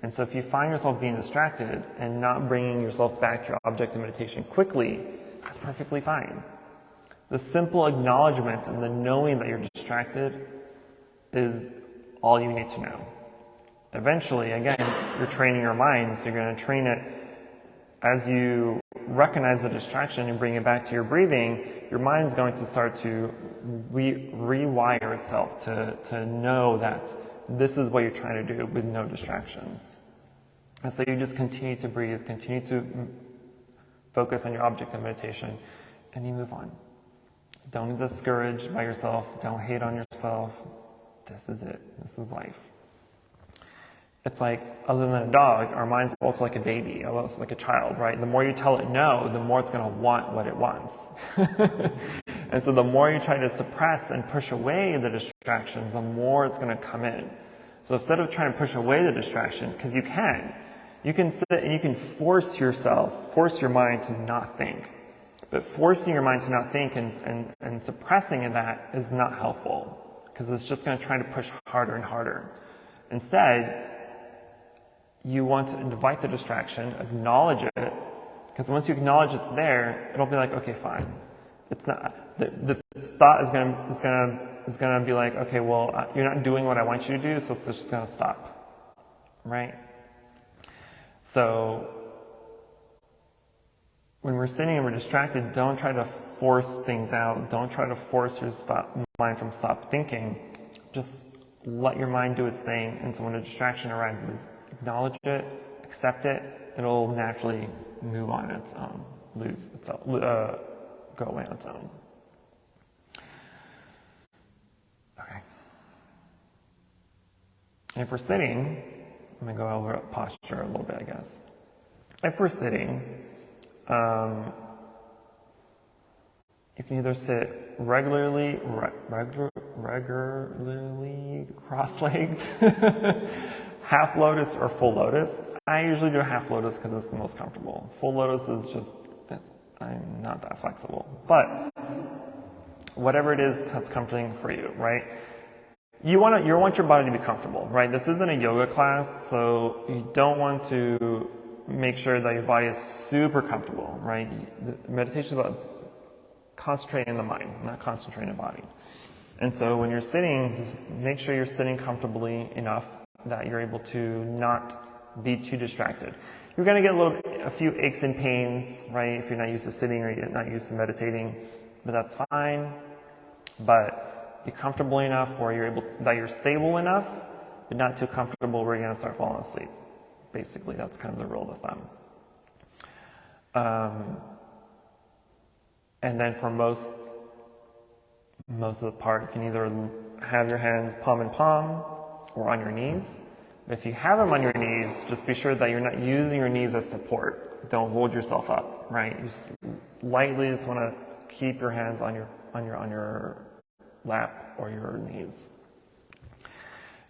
And so if you find yourself being distracted and not bringing yourself back to your object of meditation quickly, that's perfectly fine. The simple acknowledgement and the knowing that you're distracted is all you need to know. Eventually, again, you're training your mind, so you're going to train it as you recognize the distraction and bring it back to your breathing. Your mind's going to start to rewire itself to know that this is what you're trying to do with no distractions. And so you just continue to breathe, continue to focus on your object of meditation, and you move on. Don't be discouraged by yourself. Don't hate on yourself. This is it. This is life. It's like, other than a dog, our mind's also like a baby, almost like a child, right? The more you tell it no, the more it's going to want what it wants. And so the more you try to suppress and push away the distractions, the more it's going to come in. So instead of trying to push away the distraction, because you can sit and you can force your mind to not think. But forcing your mind to not think and suppressing that is not helpful, because it's just going to try to push harder and harder. Instead, you want to invite the distraction, acknowledge it, because once you acknowledge it's there, it'll be like, okay, fine. It's not, the thought is gonna be like, okay, well, you're not doing what I want you to do, so it's just gonna stop, right? So when we're sitting and we're distracted, don't try to force things out. Don't try to force your mind from stop thinking. Just let your mind do its thing, and so when a distraction arises, acknowledge it, accept it, it'll naturally move on its own, go away on its own. Okay. And if we're sitting, I'm going to go over posture a little bit, I guess. If we're sitting, you can either sit regularly cross-legged, half lotus or full lotus. I usually do half lotus because it's the most comfortable. Full lotus is just, I'm not that flexible. But whatever it is that's comforting for you, right? You want your body to be comfortable, right? This isn't a yoga class, so you don't want to make sure that your body is super comfortable, right? Meditation is about concentrating the mind, not concentrating the body. And so when you're sitting, just make sure you're sitting comfortably enough that you're able to not be too distracted. You're going to get a few aches and pains, right, if you're not used to sitting or you're not used to meditating, but that's fine. But be comfortable enough where you're stable enough, but not too comfortable where you're going to start falling asleep. Basically, that's kind of the rule of thumb. And then for most of the part, you can either have your hands palm in palm or on your knees. If you have them on your knees, just be sure that you're not using your knees as support. don't hold yourself up, right? You lightly just want to keep your hands on your lap or your knees.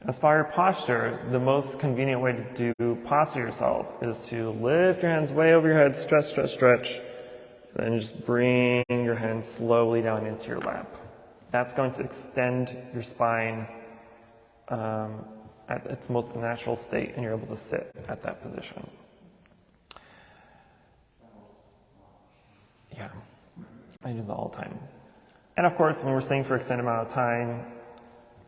As far as posture, the most convenient way to do posture yourself is to lift your hands way over your head, stretch, stretch, stretch, and then just bring your hands slowly down into your lap. That's going to extend your spine at its most natural state, and you're able to sit at that position. Yeah, I do that all the time. And of course, when we're sitting for an extended amount of time,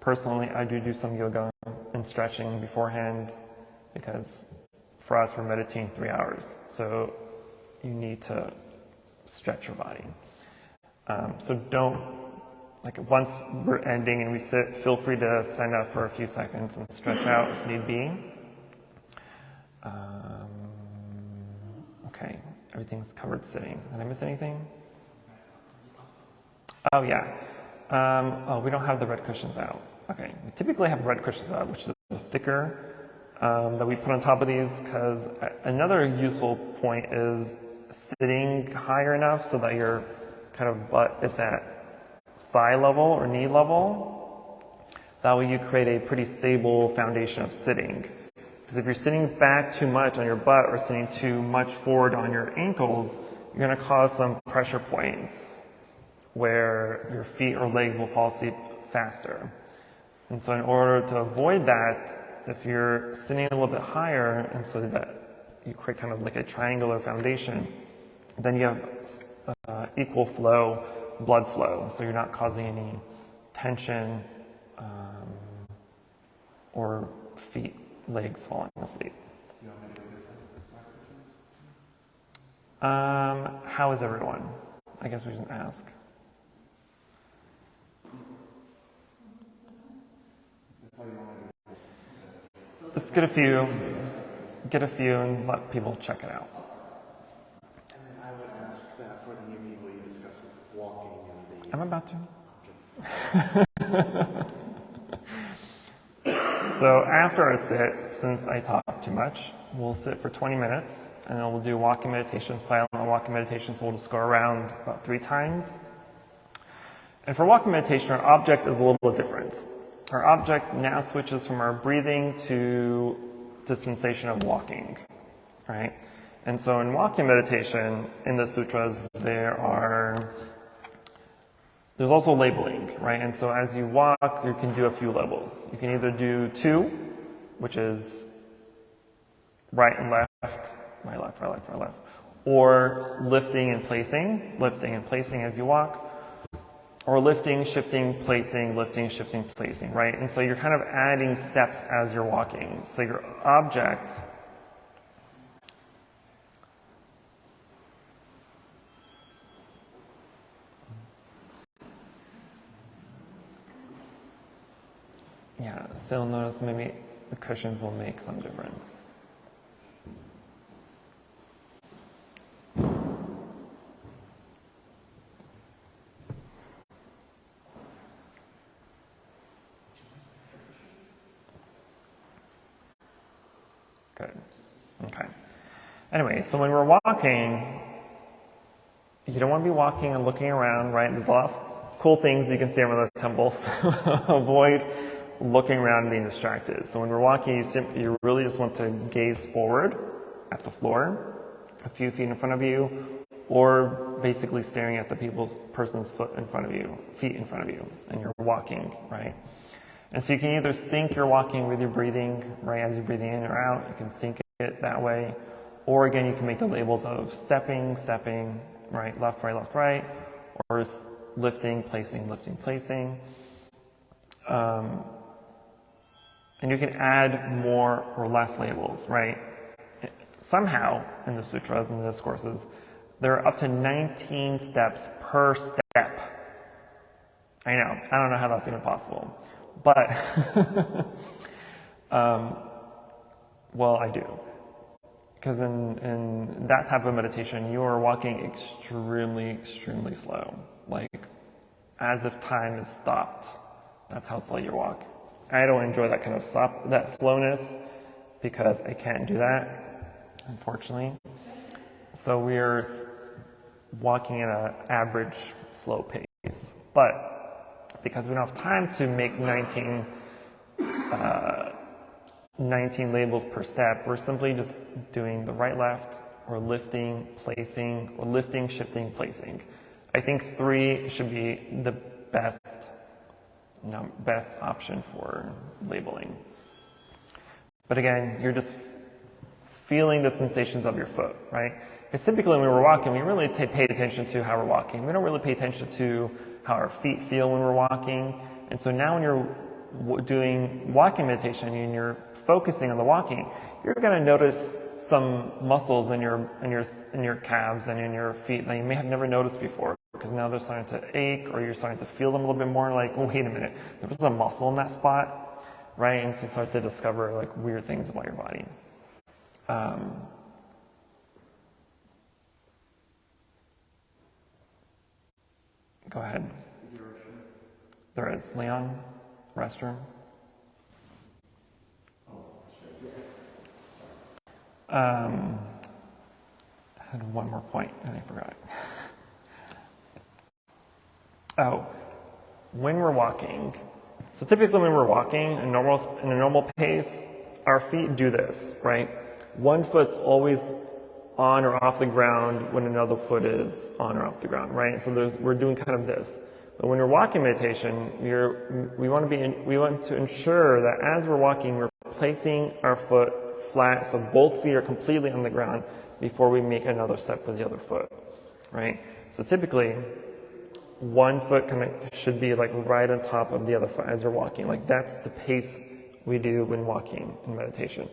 personally, I do some yoga and stretching beforehand, because for us, we're meditating 3 hours. So you need to stretch your body. So don't, like once we're ending and we sit, feel free to stand up for a few seconds and stretch out if need be. Okay, everything's covered sitting. Did I miss anything? Oh yeah. We don't have the red cushions out. Okay, we typically have red cushions out, which is thicker, that we put on top of these, because another useful point is sitting higher enough so that your kind of butt is at thigh level or knee level. That way you create a pretty stable foundation of sitting. Because if you're sitting back too much on your butt or sitting too much forward on your ankles, you're going to cause some pressure points where your feet or legs will fall asleep faster. And so in order to avoid that, if you're sitting a little bit higher, and so that you create kind of like a triangular foundation, then you have equal flow, blood flow, so you're not causing any tension or feet, legs falling asleep. Do you want me to go get them? How is everyone? I guess we should ask. Just get a few and let people check it out. And then I would ask that for the new people you discuss walking and the... I'm about to. So after our sit, since I talk too much, we'll sit for 20 minutes, and then we'll do walking meditation, silent walking meditation, so we'll just go around about 3 times. And for walking meditation, our object is a little bit different. Our object now switches from our breathing to the sensation of walking, right? And so in walking meditation, in the sutras, there's also labeling, right? And so as you walk, you can do a few levels. You can either do 2, which is right and left, right, left, right, left, right, left, or lifting and placing as you walk, or lifting, shifting, placing, right? And so you're kind of adding steps as you're walking. So your object so you'll notice maybe the cushions will make some difference. Good. Okay. Anyway, so when we're walking, you don't want to be walking and looking around, right? There's a lot of cool things you can see around the temple, so avoid looking around and being distracted. So when we're walking, you really just want to gaze forward at the floor, a few feet in front of you, or basically staring at the person's feet in front of you, and you're walking, right? And so you can either sync your walking with your breathing, right? As you're breathing in or out, you can sync it that way. Or again, you can make the labels of stepping, right? Left, right, or lifting, placing. And you can add more or less labels, right? Somehow, in the sutras and the discourses, there are up to 19 steps per step. I know, I don't know how that's even possible. But, well, I do. Because in that type of meditation, you are walking extremely slow. Like, as if time is stopped. That's how slow you walk. I don't enjoy that kind of that slowness, because I can't do that, unfortunately. So we're walking at an average slow pace. But because we don't have time to make 19 labels per step, we're simply just doing the right, left, or lifting, placing, or lifting, shifting, placing. I think 3 should be the best option for labeling. But again, you're just feeling the sensations of your foot, right? Because typically when we're walking, we really pay attention to how we're walking. We don't really pay attention to how our feet feel when we're walking. And so now when you're doing walking meditation and you're focusing on the walking, you're going to notice some muscles in your calves and in your feet that you may have never noticed before, because now they're starting to ache, or you're starting to feel them a little bit more like, oh, wait a minute, there was a muscle in that spot, right? And so you start to discover like weird things about your body. Go ahead. Is there a restroom? There is. Leon, restroom. I had one more point and I forgot it. Oh, when we're walking, so typically when we're walking in a normal pace, our feet do this, right? One foot's always on or off the ground when another foot is on or off the ground, right? So we're doing kind of this. But when you're walking meditation, we want to ensure that as we're walking, we're placing our foot flat, so both feet are completely on the ground before we make another step with the other foot, right? So typically, one foot kind of should be like right on top of the other foot as you're walking. Like that's the pace we do when walking in meditation.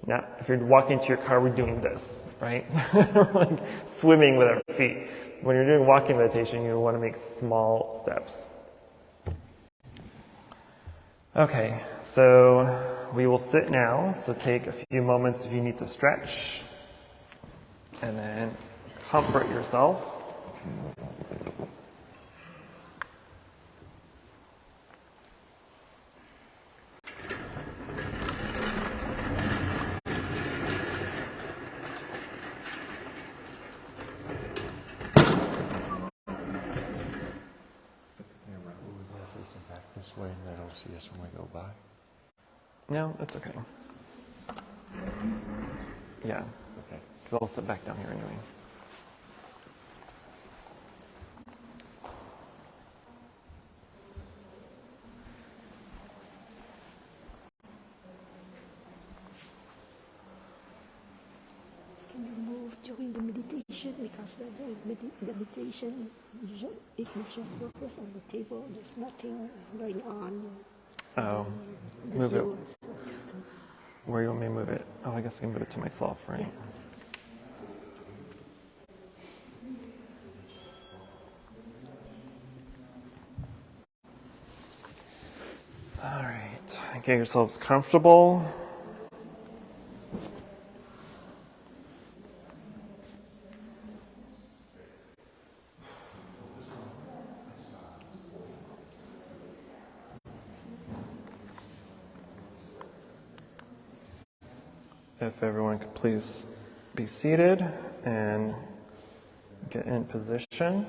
Now, if you're walking to your car, we're doing this, right? We're like swimming with our feet. When you're doing walking meditation, you want to make small steps. Okay, so we will sit now. So take a few moments if you need to stretch. And then comfort yourself. This way, and they don't see us when we go by. No, it's okay. Yeah, Okay. because I'll sit back down here anyway. Can you move during the meditation? Because during the meditation, if you just focus on the table, there's nothing going on. Oh, move it. Where you want me to move it? Oh, I guess I can move it to myself, right? Yeah. All right, get yourselves comfortable. If everyone could please be seated and get in position.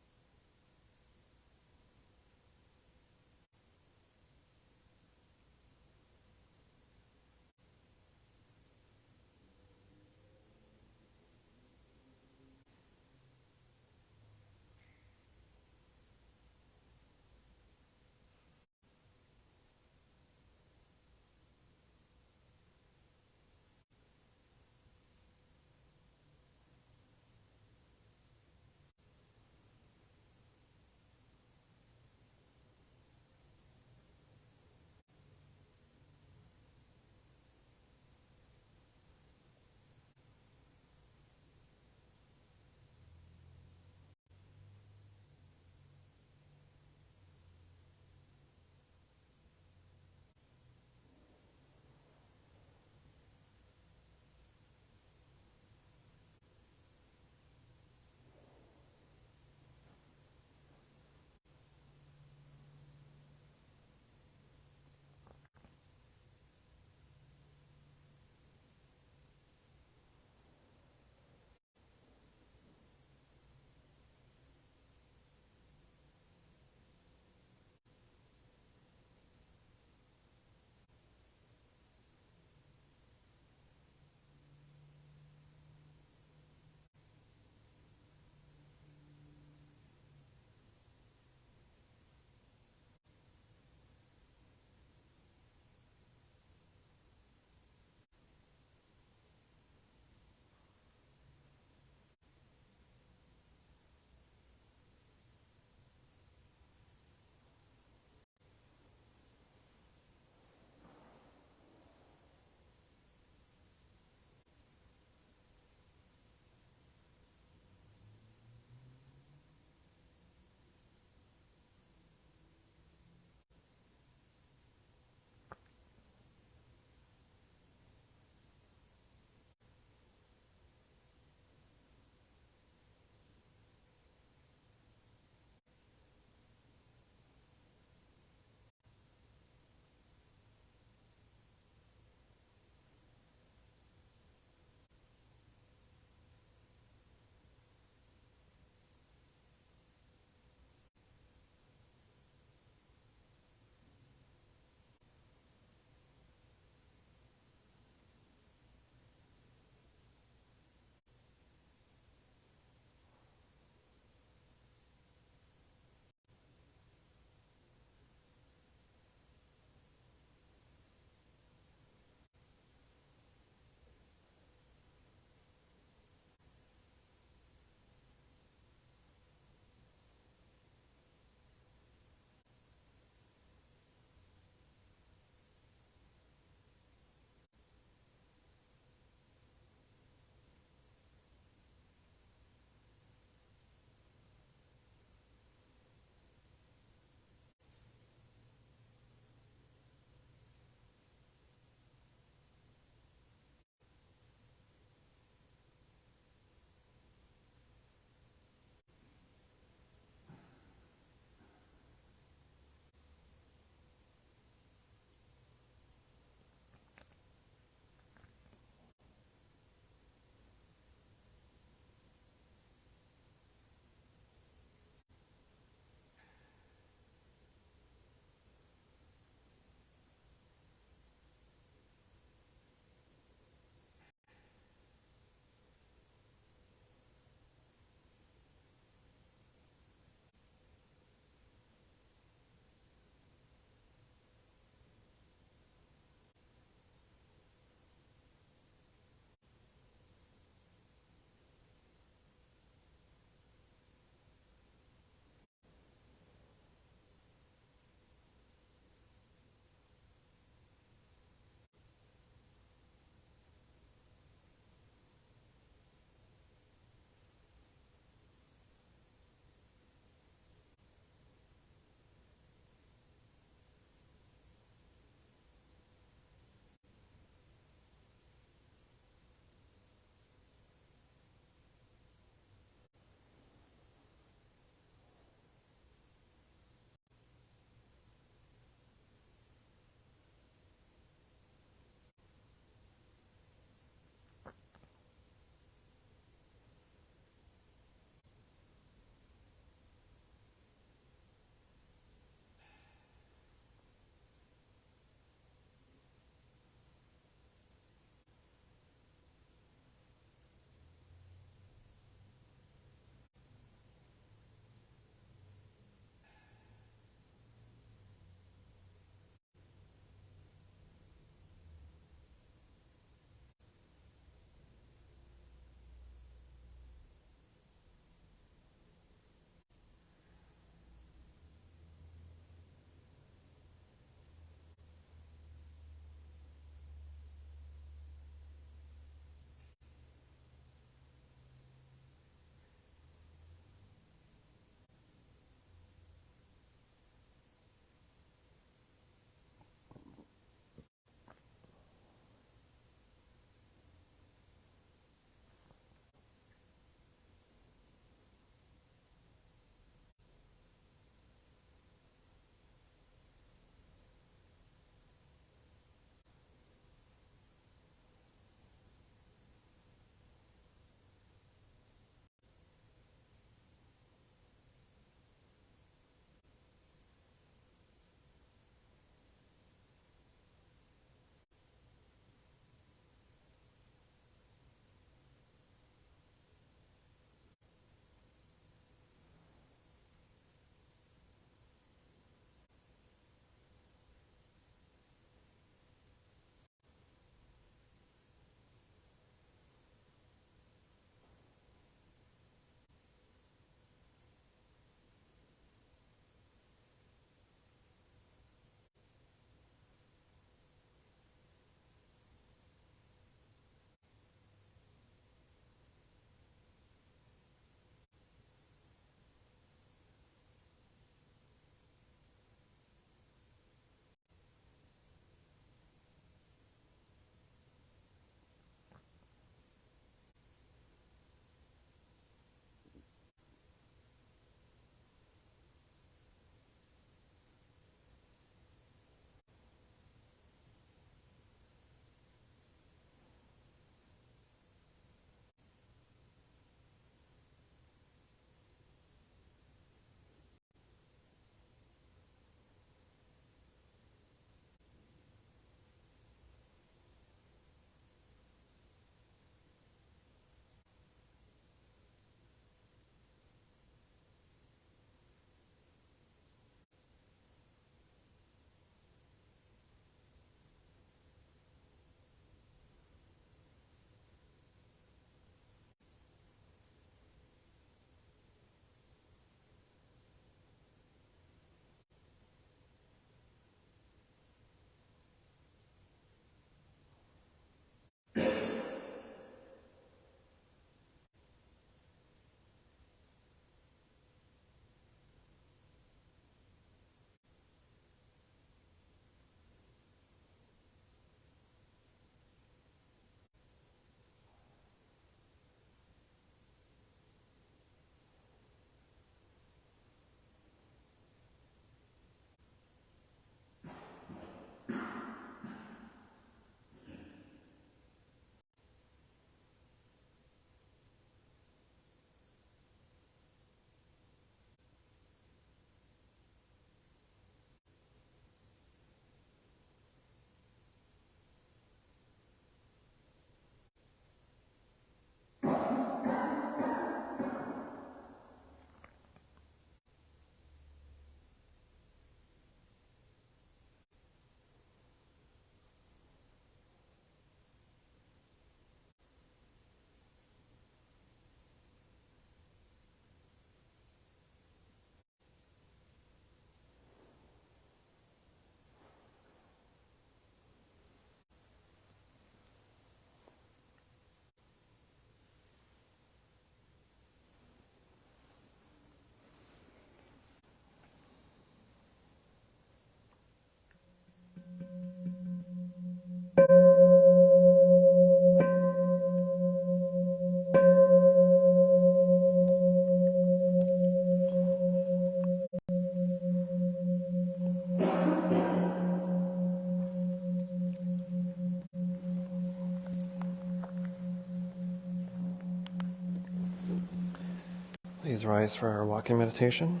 Please rise for our walking meditation.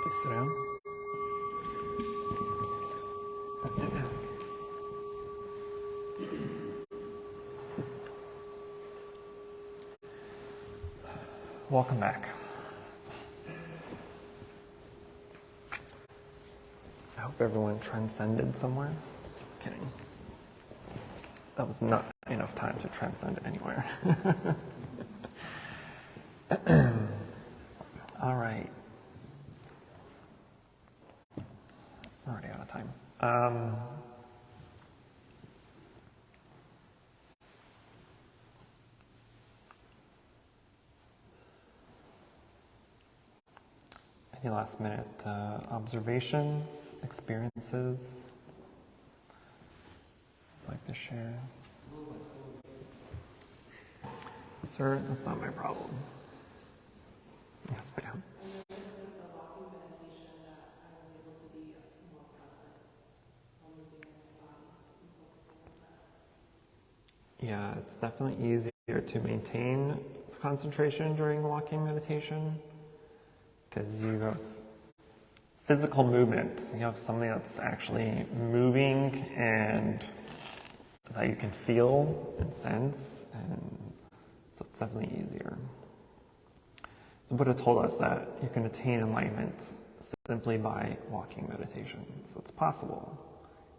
Please sit down. Welcome back. I hope everyone transcended somewhere. Kidding. That was not enough time to transcend anywhere. All right. Already out of time. Any last minute observations, experiences you'd like to share? Sir, that's not my problem. Yes, ma'am. I noticed with the walking meditation that I was able to be more present while moving in my body and focusing on that. Yeah, it's definitely easier to maintain concentration during walking meditation because you have physical movement. You have something that's actually moving and that you can feel and sense, and so it's definitely easier. The Buddha told us that you can attain enlightenment simply by walking meditation, so it's possible.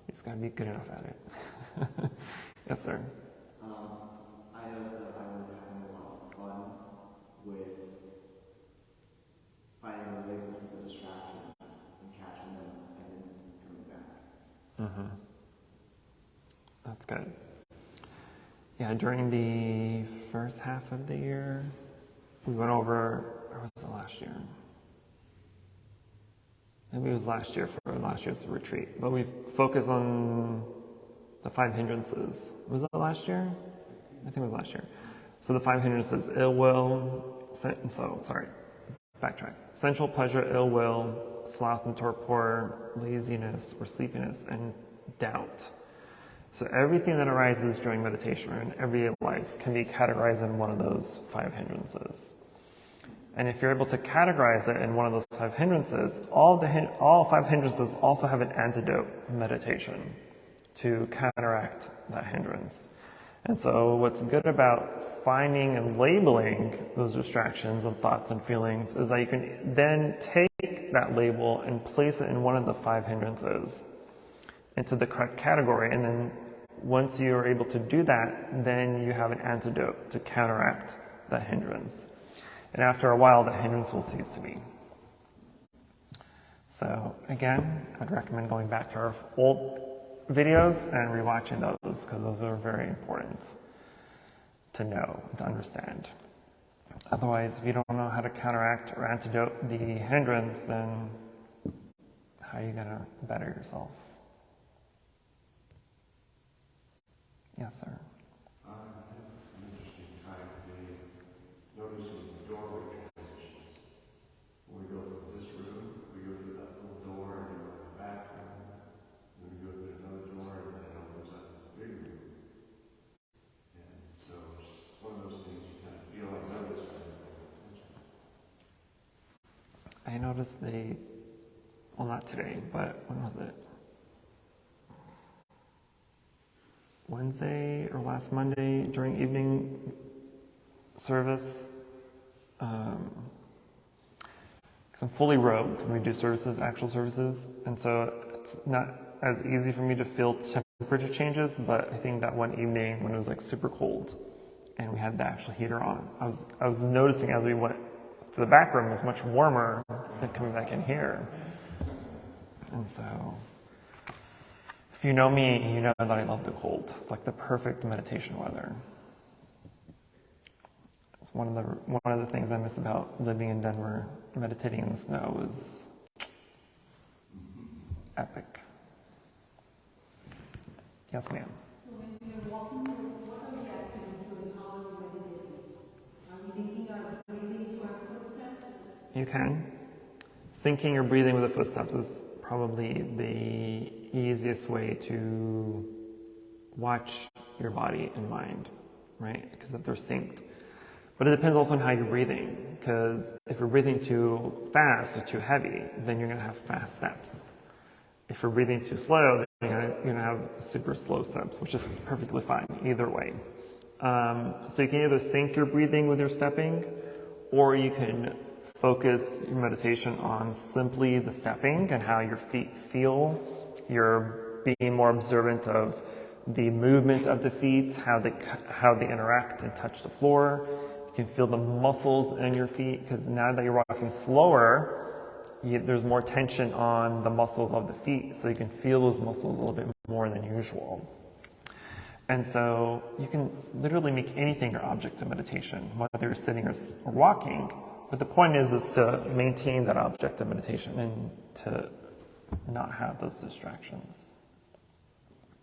You just got to be good enough at it. Yes, sir. I noticed that I was having a lot of fun with finding the labels of the distractions and catching them and then coming back. Mm-hmm. That's good. Yeah, during the first half of the year, we went over, or was it last year? Maybe it was last year for last year's retreat, but we focused on the 5 hindrances. Was it last year? I think it was last year. So the 5 hindrances: ill will, backtrack. Sensual pleasure, ill will, sloth and torpor, laziness or sleepiness, and doubt. So everything that arises during meditation or in everyday life can be categorized in one of those 5 hindrances. And if you're able to categorize it in one of those 5 hindrances, all 5 hindrances also have an antidote meditation to counteract that hindrance. And so what's good about finding and labeling those distractions and thoughts and feelings is that you can then take that label and place it in one of the 5 hindrances into the correct category. And then once you're able to do that, then you have an antidote to counteract that hindrance. And after a while, the hindrance will cease to be. So again, I'd recommend going back to our old videos and rewatching those, because those are very important to know, to understand. Otherwise, if you don't know how to counteract or antidote the hindrance, then how are you going to better yourself? Yes, sir. I had an interesting time today noticing the doorway transitions. When we go from this room, we go through that little door and go to the back room, then we go through another door and then it opens up to the big room. And so it's just one of those things you kind of feel like notice when you pay attention. I noticed well, not today, but when was it? Wednesday or last Monday during evening service, because I'm fully robed when we do services, actual services, and so it's not as easy for me to feel temperature changes, but I think that one evening when it was like super cold and we had the actual heater on, I was noticing as we went to the back room, it was much warmer than coming back in here. And so if you know me, you know that I love the cold. It's like the perfect meditation weather. It's one of the things I miss about living in Denver. Meditating in the snow is epic. Yes, ma'am. So when you're walking, what are the activities doing? How are you meditating? Are you thinking or breathing through our footsteps? You can. Syncing your breathing with the footsteps is probably the easiest way to watch your body and mind, right? Because if they're synced. But it depends also on how you're breathing, because if you're breathing too fast or too heavy, then you're going to have fast steps. If you're breathing too slow, then you're going to have super slow steps, which is perfectly fine either way. So you can either sync your breathing with your stepping, or you can focus your meditation on simply the stepping and how your feet feel. You're being more observant of the movement of the feet, how they interact and touch the floor. You can feel the muscles in your feet, because now that you're walking slower, there's more tension on the muscles of the feet, so you can feel those muscles a little bit more than usual. And so you can literally make anything your object of meditation, whether you're sitting or walking. But the point is to maintain that object of meditation and to not have those distractions.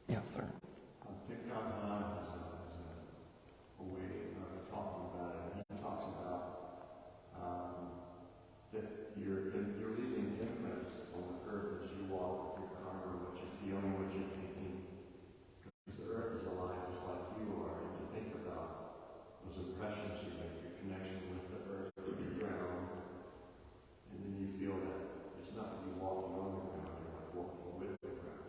Yes, sir. Thích has a way of talking about it. He talks about that you're leaving imprints on the earth as you walk with your karma, what you're feeling, what you're thinking. Because the earth is alive just like you are. And you think about those impressions you make, your connection with the earth, with the ground, and then you feel that it's not you walking on the ground, you're like walking with the ground.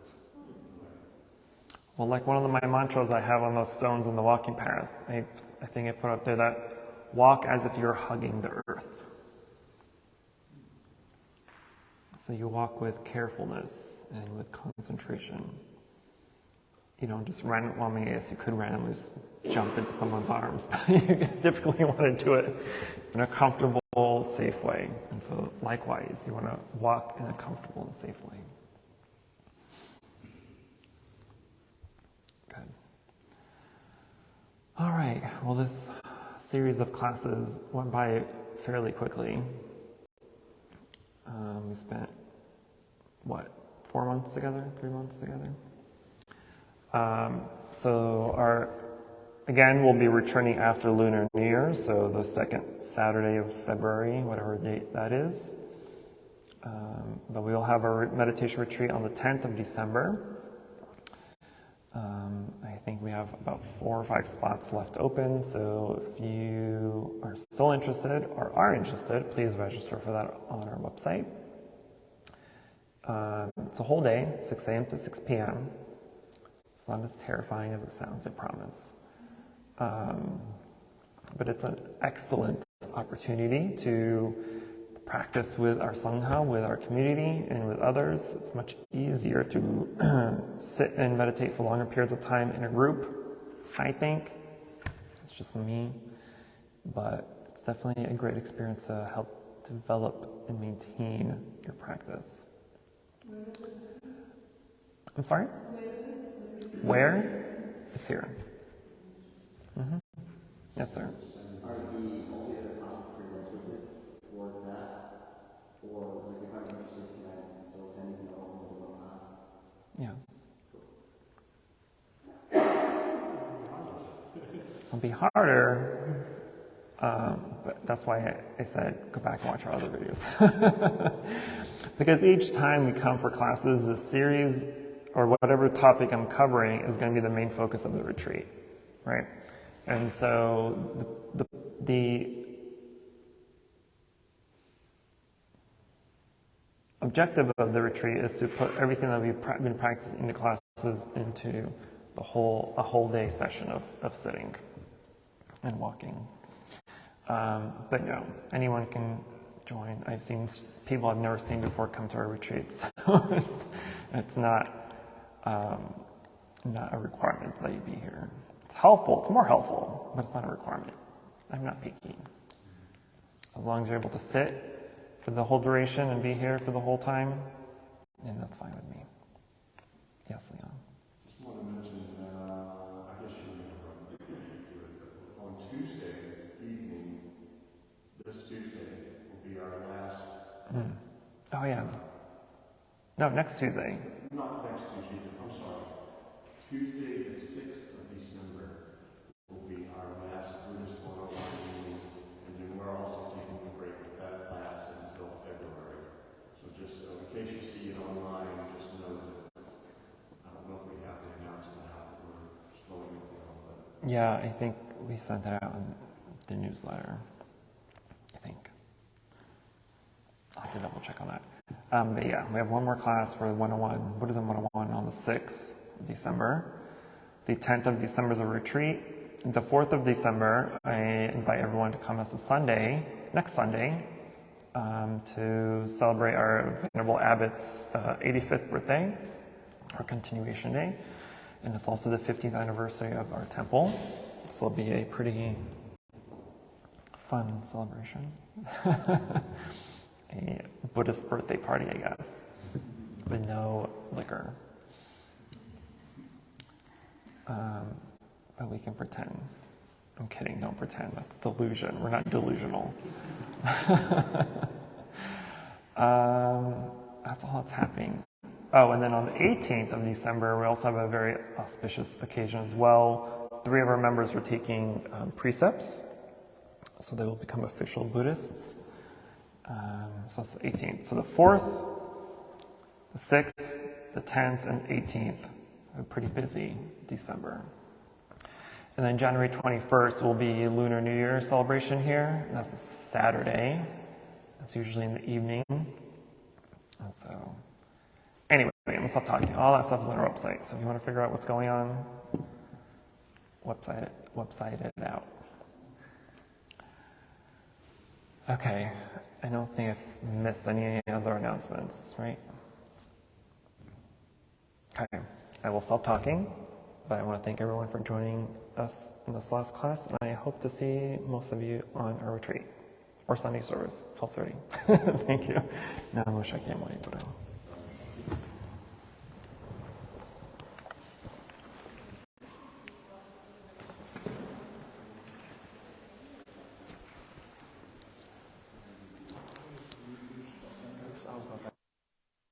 Well, like one of my mantras I have on those stones in the walking path, I think I put up there that walk as if you're hugging the earth. So you walk with carefulness and with concentration. You don't just randomly, I guess you could randomly just jump into someone's arms, but you typically want to do it in a comfortable, safe way. And so likewise, you want to walk in a comfortable and safe way. Good. All right, well, this series of classes went by fairly quickly. We spent, 4 months together, 3 months together? Again, we'll be returning after Lunar New Year, so the second Saturday of February, whatever date that is. But we will have our meditation retreat on the 10th of December. I think we have about 4 or 5 spots left open, so if you are still interested or are interested, please register for that on our website. It's a whole day, 6 a.m. to 6 p.m. It's not as terrifying as it sounds, I promise. But it's an excellent opportunity to practice with our Sangha, with our community, and with others. It's much easier to sit and meditate for longer periods of time in a group, I think. It's just me. But it's definitely a great experience to help develop and maintain your practice. I'm sorry? Where? It's here. Mm-hmm. Yes, sir. Are the only other classes prerequisites for that? Or, like, if I'm interested, can I still attend even though I'm only one class? Yes. It'll be harder, but that's why I said go back and watch our other videos. Because each time we come for classes, the series or whatever topic I'm covering is going to be the main focus of the retreat, right? And so the objective of the retreat is to put everything that we've been practicing in the classes into a whole day session of sitting and walking. But no, anyone can join. I've seen people I've never seen before come to our retreats, so it's not a requirement that you be here. It's helpful. It's more helpful, but it's not a requirement. I'm not picky. As long as you're able to sit for the whole duration and be here for the whole time, then that's fine with me. Yes, Leon. Just want to mention, I guess you remember but on Tuesday evening, this Tuesday will be our last. Oh yeah. No, next Tuesday. Not next Tuesday. I'm sorry. Tuesday, the 6th of December, will be our last Buddhist 101 meeting, and then we're also taking a break with that class until February. So just in case you see it online, just know that I don't know if we have the announcement out that we're slowing it down, but Yeah, I think we sent it out on the newsletter, I think. I'll have to double check on that. But yeah, we have one more class for 101, Buddhism 101 on the 6th of December. The 10th of December is a retreat. The 4th of December, I invite everyone to come as a Sunday, next Sunday, to celebrate our Venerable Abbot's 85th birthday, our continuation day. And it's also the 15th anniversary of our temple. So it'll be a pretty fun celebration. A Buddhist birthday party, I guess, with no liquor. But we can pretend. I'm kidding, don't pretend. That's delusion. We're not delusional. That's all that's happening. Oh, and then on the 18th of December, we also have a very auspicious occasion as well. 3 of our members are taking precepts, so they will become official Buddhists. So that's the 18th. So the 4th, the 6th, the 10th, and 18th are pretty busy December. And then January 21st will be Lunar New Year celebration here. And that's a Saturday. That's usually in the evening. And so, anyway, I'm going to stop talking. All that stuff is on our website. So if you want to figure out what's going on, website it out. Okay. I don't think I've missed any other announcements, right? Okay. I will stop talking. But I want to thank everyone for joining us in this last class, and I hope to see most of you on our retreat, or Sunday service, 12:30. Thank you. Namo Shakyamuni Buddha.